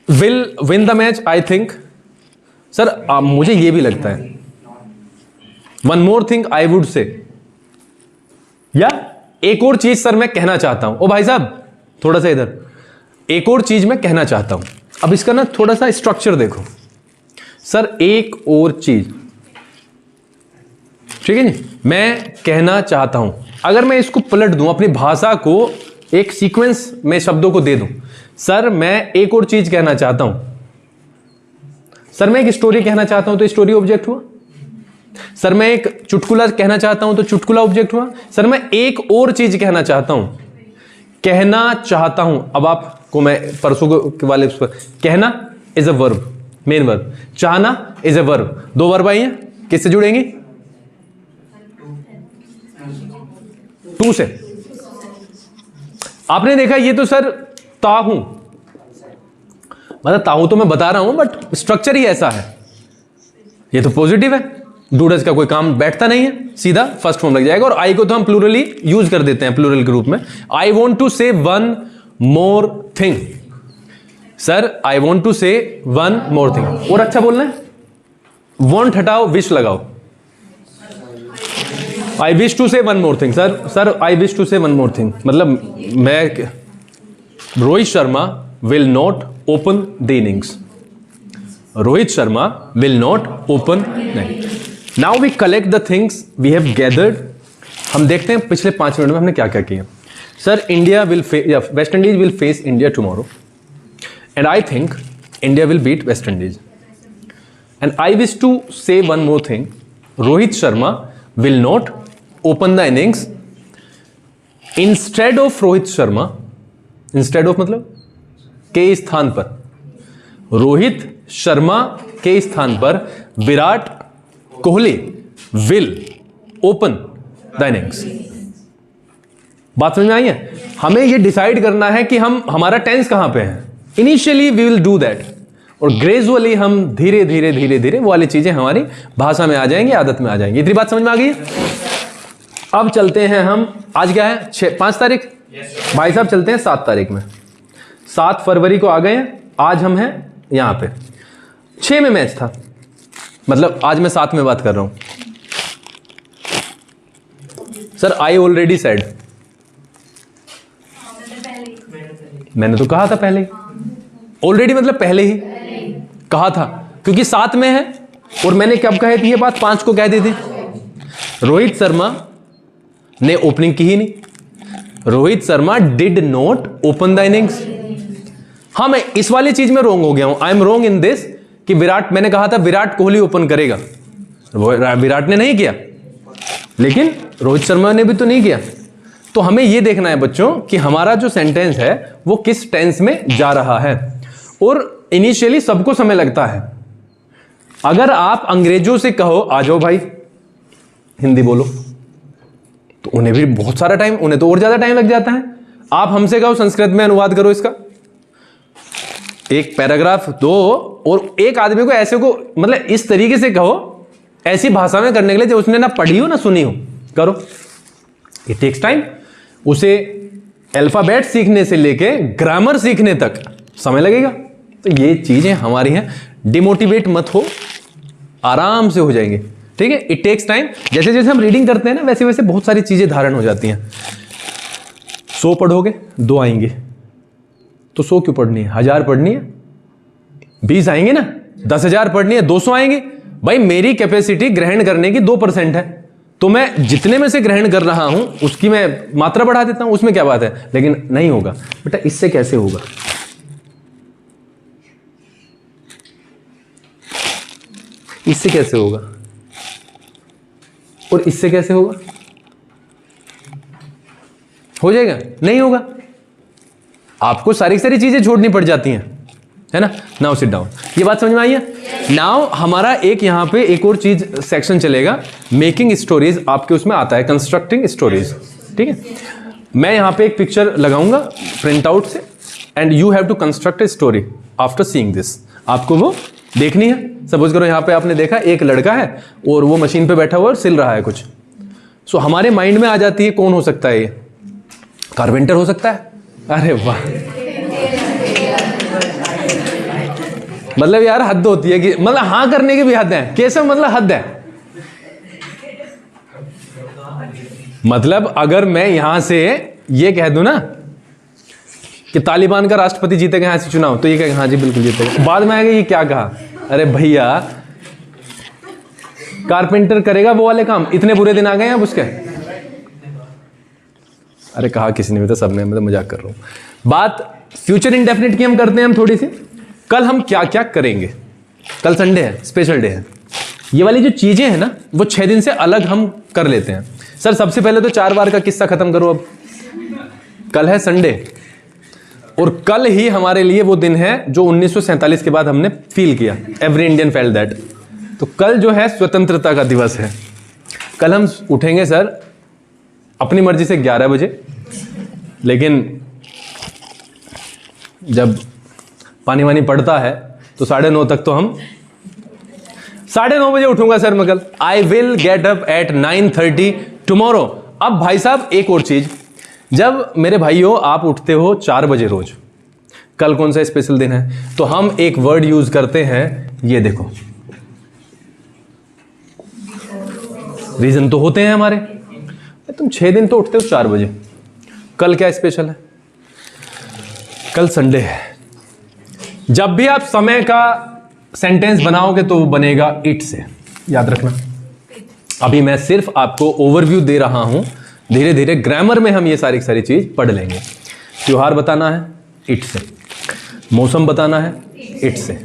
will win the match I think. Sir मुझे यह भी लगता है, one more thing I would say, या एक और चीज सर मैं कहना चाहता हूं। ओ भाई साहब थोड़ा सा इधर, एक और चीज मैं कहना चाहता हूं। अब इसका ना थोड़ा सा स्ट्रक्चर देखो सर, एक और चीज, ठीक है जी, मैं कहना चाहता हूं। अगर मैं इसको पलट दूं, अपनी भाषा को एक सीक्वेंस में शब्दों को दे दूं, सर मैं एक और चीज कहना चाहता हूं। सर मैं एक स्टोरी कहना चाहता हूं तो स्टोरी ऑब्जेक्ट हुआ। सर मैं एक चुटकुला कहना चाहता हूं तो चुटकुला ऑब्जेक्ट हुआ। सर मैं एक और चीज कहना चाहता हूं, कहना चाहता हूं। अब आपको मैं परसों के वाले कहना is a verb, main verb, चाहना इज अ वर्ब, दो वर्ब आई हैं, किससे जुड़ेंगी? टू से। आपने देखा ये तो सर ताहू, मतलब ताहू तो मैं बता रहा हूं बट स्ट्रक्चर ही ऐसा है। ये तो पॉजिटिव है, डूडस का कोई काम बैठता नहीं है, सीधा फर्स्ट फॉर्म लग जाएगा। और आई को तो हम प्लूरली यूज कर देते हैं, प्लूरल के रूप में। I want to say one more thing. Sir I want to say one more thing, और अच्छा बोलना है, वॉन्ट हटाओ, विश लगाओ। I wish to say one more thing. Sir I wish to say one more thing मतलब मैं, Rohit Sharma will not open the innings. Rohit Sharma will not open. नहीं, now we collect the things we have gathered. हम देखते हैं पिछले 5 minute में हमने क्या क्या किया। Sir India will West Indies will face India tomorrow, and I think India will beat West Indies. And I wish to say one more thing, Rohit Sharma will not open the innings. Instead of Rohit Sharma, instead of मतलब के स्थान पर, रोहित शर्मा के स्थान पर Virat Kohli will open the innings. बात समझ में आई है? हमें यह डिसाइड करना है कि हम, हमारा टेंस कहां पे है। Initially we will do that, और ग्रेजुअली हम धीरे धीरे धीरे धीरे वो वाली चीजें हमारी भाषा में आ जाएंगी, आदत में आ जाएंगी। इतनी बात समझ में आ गई है? अब चलते हैं हम, आज क्या है 5 तारीख, भाई साहब चलते हैं 7 तारीख में। 7 फरवरी को आ गए हैं, आज हम हैं यहां पे। 6 में मैच था, मतलब आज मैं 7 में बात कर रहा हूं। सर आई ऑलरेडी सेड, मैंने तो कहा था पहले ही, ऑलरेडी मतलब पहले ही कहा था, क्योंकि 7 में है। और मैंने कब कही थी ये बात? 5 को कह दी थी। रोहित शर्मा ने ओपनिंग की ही नहीं, Rohit Sharma did not open the innings. हाँ, मैं इस वाली चीज में रोंग हो गया हूं, I am wrong in this, कि विराट, मैंने कहा था विराट कोहली ओपन करेगा, विराट ने नहीं किया, लेकिन रोहित शर्मा ने भी तो नहीं किया। तो हमें यह देखना है बच्चों कि हमारा जो सेंटेंस है वो किस टेंस में जा रहा है। और इनिशियली सबको समय लगता है। अगर आप अंग्रेजों से कहो आ जाओ भाई हिंदी बोलो, तो उन्हें भी बहुत सारा टाइम, उन्हें तो और ज्यादा टाइम लग जाता है। आप हमसे कहो संस्कृत में अनुवाद करो इसका, एक पैराग्राफ दो, और एक आदमी को ऐसे को, मतलब इस तरीके से कहो, ऐसी भाषा में करने के लिए जो उसने ना पढ़ी हो ना सुनी हो, करो। It takes time. उसे अल्फाबेट सीखने से लेके ग्रामर सीखने तक समय लगेगा। तो ये चीजें हमारी हैं, डिमोटिवेट मत हो, आराम से हो जाएंगे, ठीक है। इट टेक्स टाइम, जैसे जैसे हम रीडिंग करते हैं ना वैसे वैसे बहुत सारी चीजें धारण हो जाती हैं। 100 पढ़ोगे 2 आएंगे, तो 100 क्यों पढ़नी है, 1000 पढ़नी है, 20 आएंगे ना, 10,000 पढ़नी है, 200 आएंगे। भाई मेरी कैपेसिटी ग्रहण करने की 2% है, तो मैं जितने में से ग्रहण कर रहा हूं उसकी मैं मात्रा बढ़ा देता हूं, उसमें क्या बात है। लेकिन नहीं होगा बेटा, इससे कैसे होगा, इससे कैसे होगा, और इससे कैसे होगा, हो जाएगा, नहीं होगा। आपको सारी सारी चीजें छोड़नी पड़ जाती हैं, है ना। नाउ सिट डाउन, ये बात समझ में आई है। नाउ हमारा एक यहां पे एक और चीज सेक्शन चलेगा, मेकिंग स्टोरीज, आपके उसमें आता है कंस्ट्रक्टिंग स्टोरीज, ठीक है। मैं यहां पे एक पिक्चर लगाऊंगा प्रिंट आउट से, and you have to construct a story after seeing this. आपको वो देखनी है। सपोज करो यहां पे आपने देखा एक लड़का है और वो मशीन पे बैठा हुआ और सिल रहा है कुछ, सो हमारे माइंड में आ जाती है कौन हो सकता है, ये कारपेंटर हो सकता है। अरे वाह, मतलब यार हद होती है कि मतलब हाँ करने की भी हद है, कैसे मतलब हद है। मतलब अगर मैं यहां से ये कह दूं ना कि तालिबान का राष्ट्रपति जीतेगा यहां से चुनाव, तो ये कहेगा हाँ जी बिल्कुल जीतेगा। बाद में आएगा ये क्या कहा, अरे भैया कारपेंटर करेगा वो वाले काम, इतने बुरे दिन आ गए अब उसके। अरे कहा किसी ने भी, तो सबने, मतलब मजाक कर रहा हूं। बात फ्यूचर इंडेफिनिट की हम करते हैं हम थोड़ी सी। कल हम क्या क्या करेंगे, कल संडे है, स्पेशल डे है। ये वाली जो चीजें हैं ना वो 6 दिन से अलग हम कर लेते हैं। सर सबसे पहले तो 4 बार का किस्सा खत्म करो। अब कल है संडे, और कल ही हमारे लिए वो दिन है जो 1947 के बाद हमने फील किया, एवरी इंडियन फेल्ट दैट। तो कल जो है स्वतंत्रता का दिवस है। कल हम उठेंगे सर अपनी मर्जी से 11 बजे, लेकिन जब पानी वानी पड़ता है तो 9:30 तक तो हम 9:30 बजे उठूंगा सर मैं कल। I will get up at 9:30 tomorrow. अब भाई साहब एक और चीज, जब मेरे भाइयों आप उठते हो 4 बजे रोज, कल कौन सा स्पेशल दिन है, तो हम एक वर्ड यूज करते हैं, ये देखो, रीजन तो होते हैं हमारे। तुम 6 दिन तो उठते हो 4 बजे, कल क्या स्पेशल है, कल संडे है। जब भी आप समय का सेंटेंस बनाओगे तो वो बनेगा इट से, याद रखना। अभी मैं सिर्फ आपको ओवरव्यू दे रहा हूं, धीरे धीरे ग्रामर में हम ये सारी चीज पढ़ लेंगे। त्योहार बताना है इट से, मौसम बताना है इट से,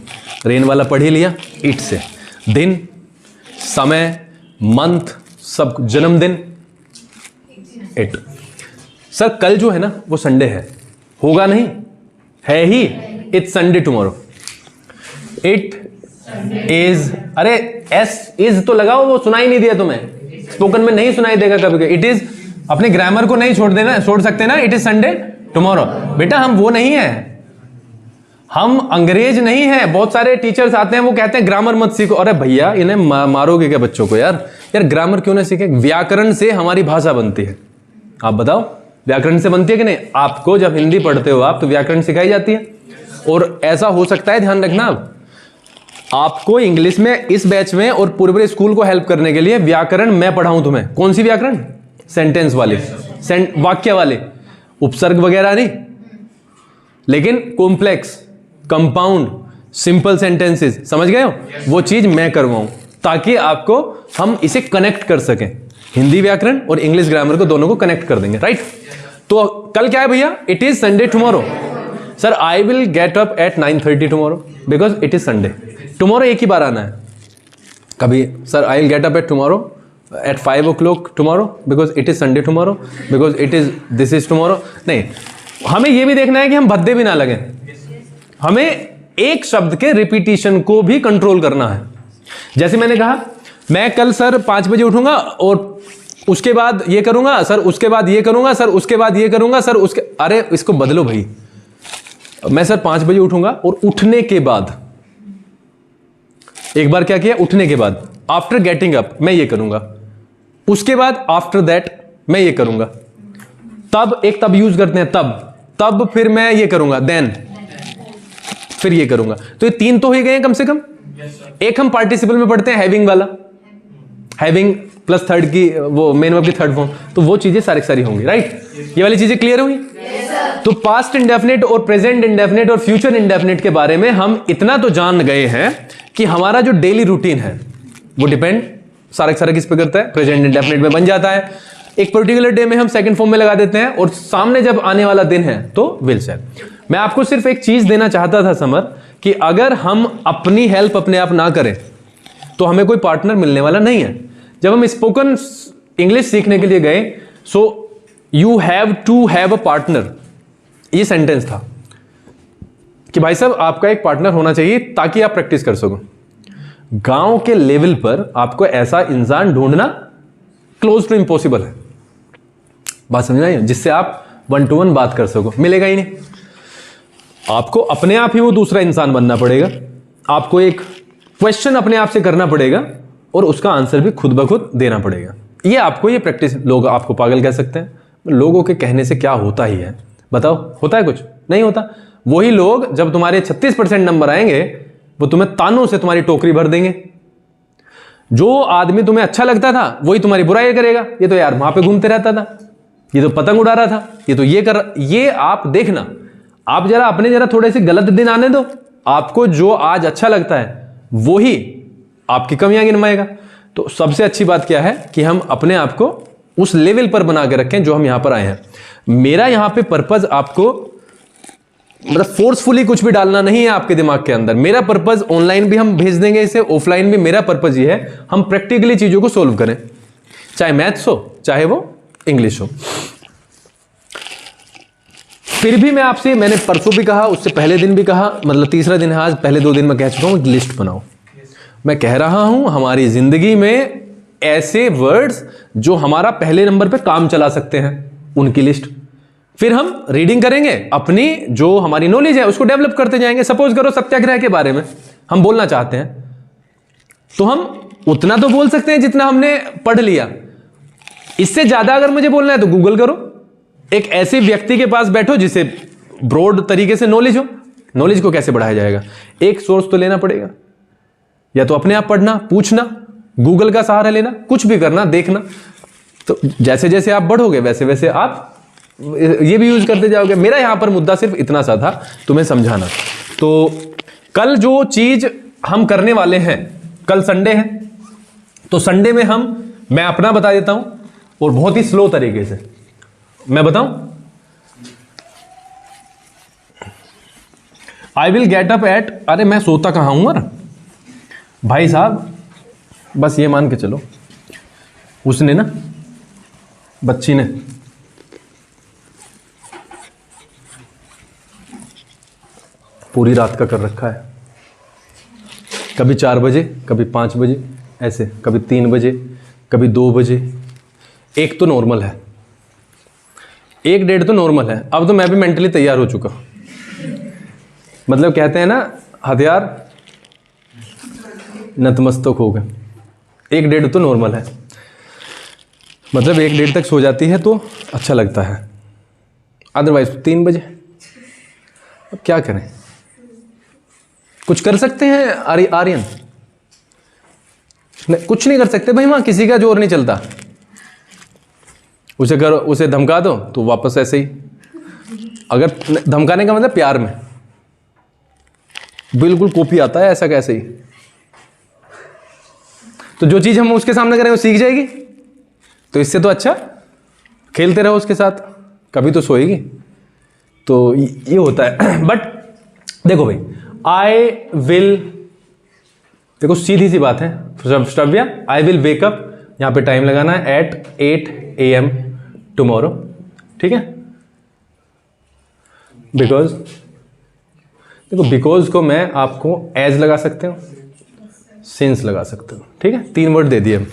रेन वाला पढ़ ही लिया इट से, दिन, समय, मंथ, सब, जन्मदिन, इट। सर कल जो है ना वो संडे है, होगा नहीं, है ही, it's Sunday tomorrow. It is, अरे एस इज तो लगाओ, वो सुनाई नहीं दिया तुम्हें, स्पोकन में नहीं सुनाई देगा कभी। इट इज, अपने ग्रामर को नहीं छोड़ सकते ना, इट इज संडे टुमारो। बेटा हम वो नहीं है, हम अंग्रेज नहीं है। बहुत सारे टीचर्स आते हैं वो कहते हैं ग्रामर मत सीखो। अरे भैया इन्हें मारोगे क्या बच्चों को, यार ग्रामर क्यों ना सीखे। व्याकरण से हमारी भाषा बनती है, आप बताओ व्याकरण से बनती है कि नहीं। आपको जब हिंदी पढ़ते हो आप, तो व्याकरण सिखाई जाती है। और ऐसा हो सकता है, ध्यान रखना, आपको इंग्लिश में इस बैच में और पूरे स्कूल को हेल्प करने के लिए व्याकरण मैं पढ़ाऊं तुम्हें। कौन सी व्याकरण, सेंटेंस वाले, वाक्य वाले, उपसर्ग वगैरह नहीं, लेकिन कॉम्प्लेक्स, कंपाउंड, सिंपल सेंटेंसेस, समझ गए हो, वो चीज मैं करवाऊं ताकि आपको हम इसे कनेक्ट कर सकें। हिंदी व्याकरण और इंग्लिश ग्रामर को दोनों को कनेक्ट कर देंगे, राइट। तो कल क्या है भैया, it is Sunday tomorrow. Sir I will get up at 9:30 tomorrow because it is Sunday. Tomorrow एक ही बार आना है। कभी sir I will get up at tomorrow at 5 o'clock tomorrow because it is Sunday tomorrow because it is this is tomorrow, नहीं। हमें यह भी देखना है कि हम भद्दे भी ना लगे। हमें एक शब्द के रिपीटिशन को भी कंट्रोल करना है। जैसे मैंने कहा मैं कल सर 5 बजे उठूंगा और उसके बाद ये करूंगा सर, उसके बाद ये करूंगा सर, उसके बाद ये करूंगा सर, उसके, अरे इसको बदलो भाई। मैं सर 5 बजे उठूंगा और उठने के बाद, एक बार क्या किया, उठने के बाद, आफ्टर गेटिंग अप मैं ये करूंगा, उसके बाद आफ्टर दैट मैं ये करूंगा, तब, एक तब यूज करते हैं, तब फिर मैं ये करूंगा, देन फिर ये करूंगा। तो ये 3 तो हो ही गए हैं कम से कम। एक हम पार्टिसिपल में पढ़ते हैं हैविंग वाला, हैविंग प्लस थर्ड की वो मेन वर्ब की थर्ड फॉर्म, तो वो चीजें सारी होंगी, राइट? ये वाली चीजें क्लियर होंगी? तो पास्ट इंडेफिनिट और प्रेजेंट इंडेफिनिट और फ्यूचर इंडेफिनिट के बारे में हम इतना तो जान गए हैं कि हमारा जो डेली रूटीन है वो डिपेंड सारा किस पे करता है? प्रेजेंट इंडेफिनिट में बन जाता है। एक पर्टिकुलर डे में हम सेकंड फॉर्म में लगा देते हैं और सामने जब आने वाला दिन है तो विल से। मैं आपको सिर्फ एक चीज देना चाहता था समर, कि अगर हम अपनी हेल्प अपने आप ना करें तो हमें कोई पार्टनर मिलने वाला नहीं है। जब हम स्पोकन इंग्लिश सीखने के लिए गए, so you have to have a partner, ये सेंटेंस था कि भाई साहब आपका एक पार्टनर होना चाहिए ताकि आप प्रैक्टिस कर सको। गांव के लेवल पर आपको ऐसा इंसान ढूंढना क्लोज टू इम्पॉसिबल है। बात समझ आई? जिससे आप 1 to 1 बात कर सको, मिलेगा ही नहीं। आपको अपने आप ही वो दूसरा इंसान बनना पड़ेगा। आपको एक क्वेश्चन अपने आप से करना पड़ेगा और उसका आंसर भी खुद ब खुद देना पड़ेगा। ये आपको ये प्रैक्टिस, लोग आपको पागल कह सकते हैं, लोगों के कहने से क्या होता ही है? बताओ, होता है? कुछ नहीं होता। वही लोग जब तुम्हारे 36% नंबर आएंगे वो तुम्हें तानों से तुम्हारी टोकरी भर देंगे। जो आदमी तुम्हें अच्छा लगता था वही तुम्हारी बुराई करेगा। ये तो यार वहां पे घूमते रहता था, ये तो पतंग उड़ा रहा था, ये तो ये कर, ये आप देखना। आप जरा अपने जरा थोड़े से गलत दिन आने दो, आपको जो आज अच्छा लगता है वही आपकी कमियां गिनवाएगा। तो सबसे अच्छी बात क्या है कि हम अपने आप को उस लेवल पर बना के रखें जो हम यहां पर आए हैं। मेरा यहां पे पर्पज आपको मतलब फोर्सफुली कुछ भी डालना नहीं है आपके दिमाग के अंदर। मेरा पर्पज, ऑनलाइन भी हम भेज देंगे इसे, ऑफलाइन भी मेरा पर्पज ये है हम प्रैक्टिकली चीजों को सोल्व करें, चाहे मैथ्स हो चाहे वो इंग्लिश हो। फिर भी मैं आपसे, मैंने परसों भी कहा, उससे पहले दिन भी कहा, मतलब तीसरा दिन है आज, पहले 2 दिन मैं कह चुका हूं लिस्ट बनाओ। मैं कह रहा हूं हमारी जिंदगी में ऐसे वर्ड्स जो हमारा पहले नंबर पे काम चला सकते हैं उनकी लिस्ट। फिर हम रीडिंग करेंगे, अपनी जो हमारी नॉलेज है उसको डेवलप करते जाएंगे। सपोज करो सत्याग्रह के बारे में हम बोलना चाहते हैं तो हम उतना तो बोल सकते हैं जितना हमने पढ़ लिया। इससे ज्यादा अगर मुझे बोलना है तो गूगल करो, एक ऐसे व्यक्ति के पास बैठो जिसे ब्रॉड तरीके से नॉलेज हो। नॉलेज को कैसे बढ़ाया जाएगा? एक सोर्स तो लेना पड़ेगा, या तो अपने आप पढ़ना, पूछना, गूगल का सहारा लेना, कुछ भी करना, देखना। तो जैसे जैसे आप बढ़ोगे वैसे वैसे आप ये भी यूज करते जाओगे। मेरा यहां पर मुद्दा सिर्फ इतना सा था तुम्हें समझाना। तो कल जो चीज हम करने वाले हैं, कल संडे है, तो संडे में मैं अपना बता देता हूं और बहुत ही स्लो तरीके से मैं बताऊं। I will get up at, अरे मैं सोता कहां हूं यार भाई साहब, बस ये मान के चलो उसने ना, बच्ची ने पूरी रात का कर रखा है। कभी 4 बजे, कभी 5 बजे, ऐसे कभी 3 बजे, कभी 2 बजे। एक तो नॉर्मल है, 1-1.5 तो नॉर्मल है। अब तो मैं भी मेंटली तैयार हो चुका, मतलब कहते हैं ना हथियार नतमस्तक हो गए। 1-1.5 तो नॉर्मल है, मतलब 1-1.5 तक सो जाती है तो अच्छा लगता है, अदरवाइज 3 बजे। अब क्या करें? कुछ कर सकते हैं आर्यन? कुछ नहीं कर सकते भाई, वहां किसी का जोर नहीं चलता। उसे करो, उसे धमका दो तो वापस ऐसे ही। अगर धमकाने का मतलब प्यार में, बिल्कुल कॉपी आता है ऐसा कैसे ही। तो जो चीज हम उसके सामने करें वो सीख जाएगी। तो इससे तो अच्छा खेलते रहो उसके साथ, कभी तो सोएगी। तो ये होता है। बट देखो भाई, आई विल, देखो सीधी सी बात है श्रव्या, आई विल वेक अप, यहां पे टाइम लगाना है, एट 8 AM टुमारो, ठीक है? बिकॉज देखो, बिकॉज को मैं आपको एज लगा सकते हो, सिंस लगा सकते हो, ठीक है? 3 वर्ड दे दिए हम,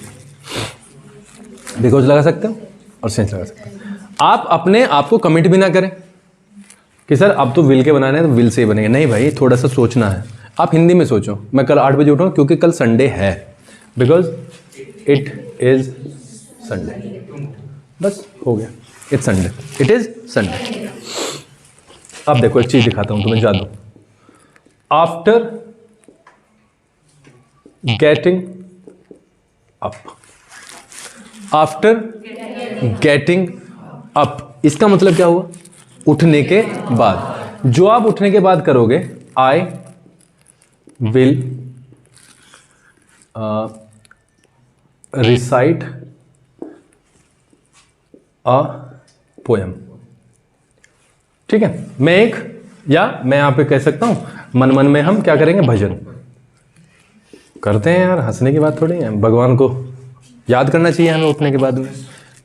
बिकॉज लगा सकते हो और सिंस लगा सकते हो। आप अपने आप को कमिट भी ना करें कि सर अब तो विल के बनाने हैं तो विल से ही बनेंगे। नहीं भाई, थोड़ा सा सोचना है। आप हिंदी में सोचो, मैं कल 8 बजे उठाऊँ क्योंकि कल संडे है, बिकॉज इट इज संडे। बस हो गया। It's Sunday, it is Sunday. अब देखो एक चीज दिखाता हूं तुम्हें जादू। After getting up, after getting up, इसका मतलब क्या हुआ? उठने के बाद। जो आप उठने के बाद करोगे, आई विल रिसाइट अ पोएम। ठीक है, मैं यहां पे कह सकता हूं मन मन में हम क्या करेंगे? भजन करते हैं यार, हंसने की बात थोड़ी है। भगवान को याद करना चाहिए हमें उठने के बाद में।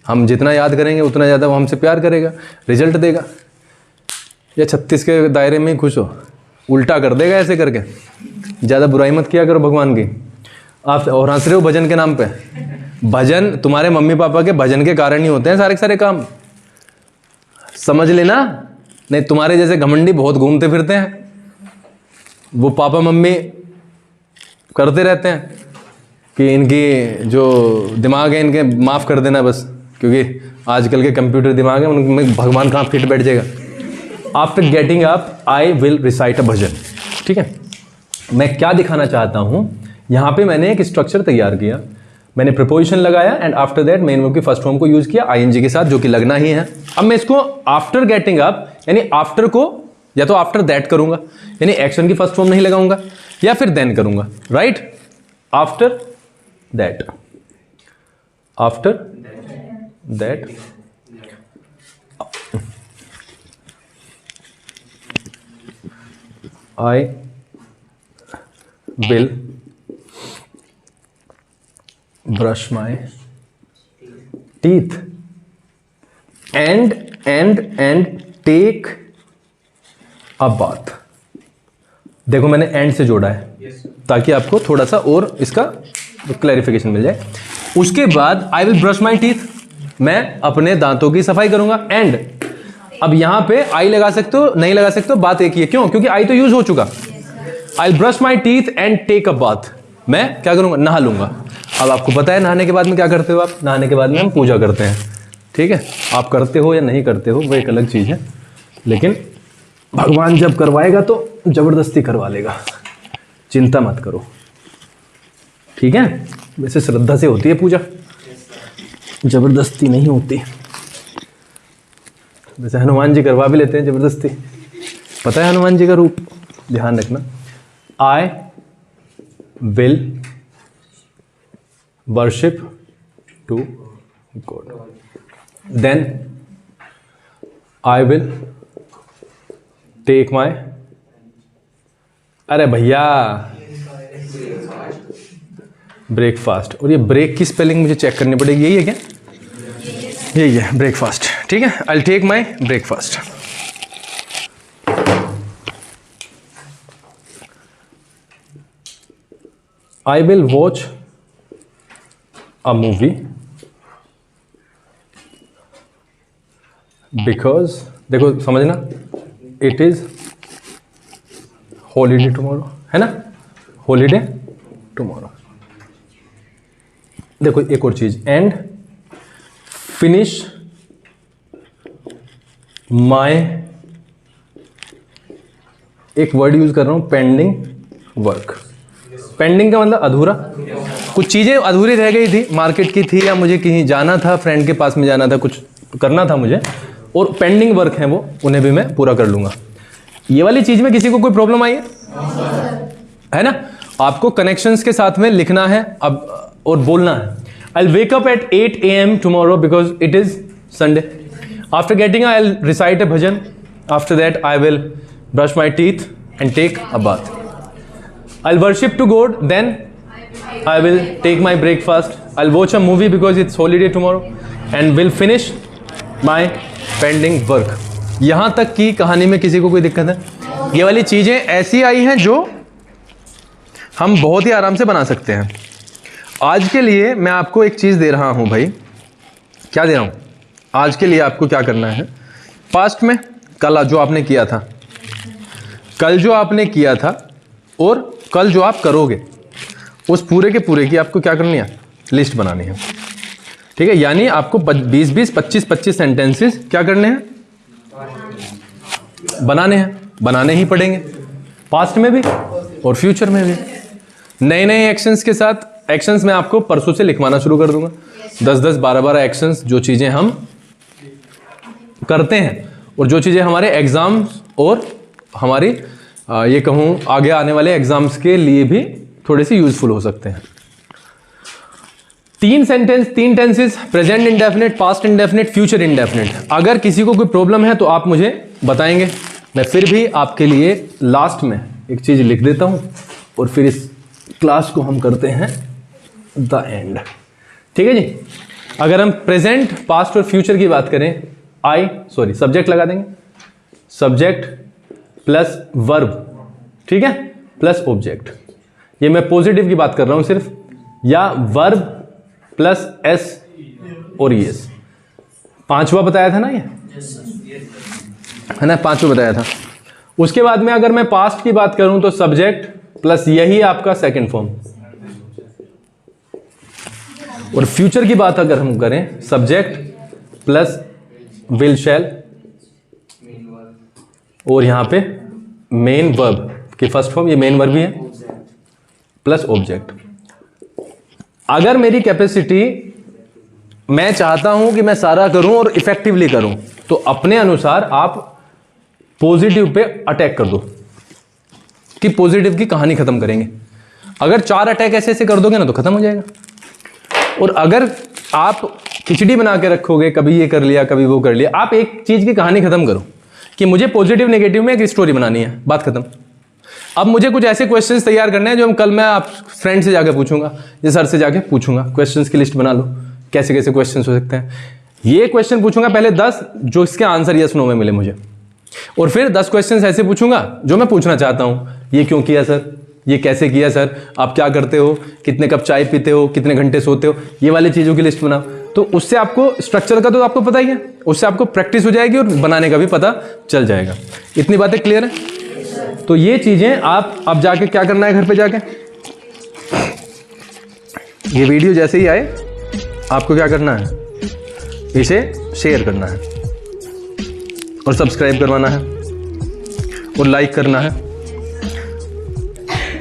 हम जितना याद करेंगे उतना ज़्यादा वो हमसे प्यार करेगा, रिजल्ट देगा। या 36 के दायरे में ही खुश हो, उल्टा कर देगा ऐसे करके। ज़्यादा बुराई मत किया करो भगवान की। आप और हंस रहे हो भजन के नाम पे। भजन तुम्हारे मम्मी पापा के भजन के कारण ही होते हैं सारे के सारे काम, समझ लेना। नहीं तुम्हारे जैसे घमंडी बहुत घूमते फिरते हैं, वो पापा मम्मी करते रहते हैं कि इनकी जो दिमाग है इनके माफ़ कर देना बस, क्योंकि आजकल के कंप्यूटर दिमाग है उनमें भगवान कहाँ फिट बैठ जाएगा। After getting up I will recite a bhajan. ठीक है, मैं क्या दिखाना चाहता हूँ यहाँ पे, मैंने एक स्ट्रक्चर तैयार किया। मैंने प्रपोजिशन लगाया and after that main verb की फर्स्ट फॉर्म को यूज किया आईएनजी के साथ, जो कि लगना ही है। अब मैं इसको आफ्टर गेटिंग अप यानी आफ्टर को या तो आफ्टर दैट करूंगा, यानी एक्शन की फर्स्ट फॉर्म नहीं लगाऊंगा, या फिर देन करूंगा। Right, after that, after that I will brush my teeth and take a bath। देखो मैंने एंड से जोड़ा है ताकि आपको थोड़ा सा और इसका क्लैरिफिकेशन मिल जाए। उसके बाद आई विल ब्रश माई टीथ, मैं अपने दांतों की सफाई करूंगा। एंड अब यहां पे आई लगा सकते हो, नहीं लगा सकते हो, बात एक ही है। क्यों? क्योंकि आई तो यूज हो चुका। I will brush my teeth and take a bath, मैं क्या करूंगा? नहा लूंगा। अब आपको पता है नहाने के बाद में क्या करते हो आप? नहाने के बाद में हम पूजा करते हैं। ठीक है, आप करते हो या नहीं करते हो वो एक अलग चीज़ है, लेकिन भगवान जब करवाएगा तो जबरदस्ती करवा लेगा, चिंता मत करो। ठीक है, वैसे श्रद्धा से होती है पूजा, जबरदस्ती नहीं होती। वैसे हनुमान जी करवा भी लेते हैं जबरदस्ती, पता है हनुमान जी का रूप, ध्यान रखना। I will worship to God, then I will take my, अरे भैया ब्रेकफास्ट। और ये ब्रेक की स्पेलिंग मुझे चेक करनी पड़ेगी, यही है क्या? यही है ब्रेकफास्ट। ठीक है, I will take my breakfast. I will watch a movie because, देखो समझना, it is holiday tomorrow, है ना? holiday tomorrow। देखो एक और चीज, and finish my, एक वर्ड यूज कर रहा हूं, पेंडिंग वर्क। पेंडिंग का मतलब अधूरा, कुछ चीज़ें अधूरी रह गई थी, मार्केट की थी या मुझे कहीं जाना था, फ्रेंड के पास में जाना था, कुछ करना था मुझे, और पेंडिंग वर्क है वो, उन्हें भी मैं पूरा कर लूँगा। ये वाली चीज़ में किसी को कोई प्रॉब्लम आई है ना? आपको कनेक्शंस के साथ में लिखना है अब और बोलना है। I will wake up at 8 AM tomorrow because it is Sunday. After getting I will recite a bhajan. After that I will brush my teeth and take a bath. I'll worship to God, then I will take my breakfast. I'll watch a movie because it's holiday tomorrow, and will finish my pending work. यहाँ तक की कहानी में किसी को कोई दिक्कत है? ये वाली चीज़ें ऐसी आई हैं जो हम बहुत ही आराम से बना सकते हैं। आज के लिए मैं आपको एक चीज़ दे रहा हूँ भाई। क्या दे रहा हूँ? आज के लिए आपको क्या करना है, पास्ट में कल जो आपने किया था, कल जो आपने किया था और कल जो आप करोगे, उस पूरे के पूरे की आपको क्या करनी है? लिस्ट बनानी है। ठीक है, यानी आपको 20-20, 25-25 सेंटेंसेस क्या करने हैं, बनाने हैं, बनाने ही पड़ेंगे, पास्ट में भी और फ्यूचर में भी। नए नए एक्शंस के साथ, एक्शंस मैं आपको परसों से लिखवाना शुरू कर दूंगा, 10-10, 12-12 एक्शंस, जो चीजें हम करते हैं और जो चीजें हमारे एग्जाम्स और हमारी ये कहूँ आगे आने वाले एग्जाम्स के लिए भी थोड़े से यूजफुल हो सकते हैं। 3 tenses, present indefinite, past indefinite, future indefinite. अगर किसी को कोई प्रॉब्लम है तो आप मुझे बताएंगे, मैं फिर भी आपके लिए लास्ट में एक चीज लिख देता हूं और फिर इस क्लास को हम करते हैं द एंड। ठीक है जी। अगर हम प्रेजेंट, पास्ट और फ्यूचर की बात करें, सब्जेक्ट लगा देंगे, सब्जेक्ट प्लस वर्ब, ठीक है, प्लस ऑब्जेक्ट। ये मैं पॉजिटिव की बात कर रहा हूं सिर्फ, या वर्ब प्लस एस और यस। 5वां बताया था ना, ये है ना, 5वां बताया था। उसके बाद में अगर मैं पास्ट की बात करूं तो सब्जेक्ट प्लस यही आपका सेकंड फॉर्म, और फ्यूचर की बात अगर हम करें, सब्जेक्ट प्लस विल शैल, और यहां पे मेन वर्ब की फर्स्ट फॉर्म, ये मेन वर्ब भी है, प्लस ऑब्जेक्ट। अगर मेरी कैपेसिटी, मैं चाहता हूं कि मैं सारा करूं और इफेक्टिवली करूं, तो अपने अनुसार आप पॉजिटिव पे अटैक कर दो कि पॉजिटिव की कहानी खत्म करेंगे। अगर 4 अटैक ऐसे ऐसे कर दोगे ना तो खत्म हो जाएगा। और अगर आप खिचड़ी बना के रखोगे, कभी ये कर लिया कभी वो कर लिया, आप एक चीज की कहानी खत्म करो कि मुझे पॉजिटिव नेगेटिव में एक स्टोरी बनानी है, बात खत्म। अब मुझे कुछ ऐसे क्वेश्चंस तैयार करने हैं जो हम कल मैं आप फ्रेंड से जाके पूछूंगा, या सर से जाके पूछूंगा, क्वेश्चंस की लिस्ट बना लो, कैसे कैसे क्वेश्चंस हो सकते हैं। ये क्वेश्चन पूछूंगा पहले 10 जो इसके आंसर यस नो में मिले मुझे, और फिर 10 क्वेश्चंस ऐसे पूछूंगा जो मैं पूछना चाहता हूं, ये क्यों किया सर, ये कैसे किया सर, आप क्या करते हो, कितने कप चाय पीते हो, कितने घंटे सोते हो, ये वाली चीजों की लिस्ट बनाओ। तो उससे आपको स्ट्रक्चर का तो आपको पता ही है, उससे आपको प्रैक्टिस हो जाएगी और बनाने का भी पता चल जाएगा। इतनी बातें क्लियर है? तो ये चीजें आप अब जाके क्या करना है, घर पे जाके ये वीडियो जैसे ही आए आपको क्या करना है, इसे शेयर करना है और सब्सक्राइब करवाना है और लाइक करना है।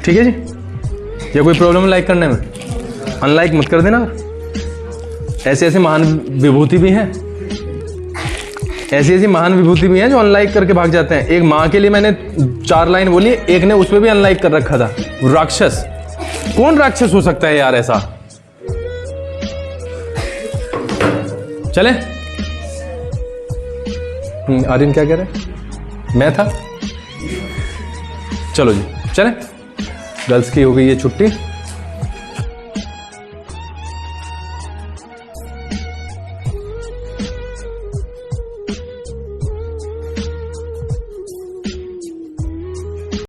ठीक है जी। या कोई प्रॉब्लम है लाइक करने में, अनलाइक मत कर देना। ऐसे ऐसे महान विभूति भी हैं, ऐसी ऐसी महान विभूति भी हैं जो अनलाइक करके भाग जाते हैं। एक माँ के लिए मैंने 4 लाइन बोली, एक ने उसमें भी अनलाइक कर रखा था। राक्षस, कौन राक्षस हो सकता है यार ऐसा? चले आर्यन क्या कह रहे? मैं था। चलो जी चले, गर्ल्स की हो गई ये छुट्टी।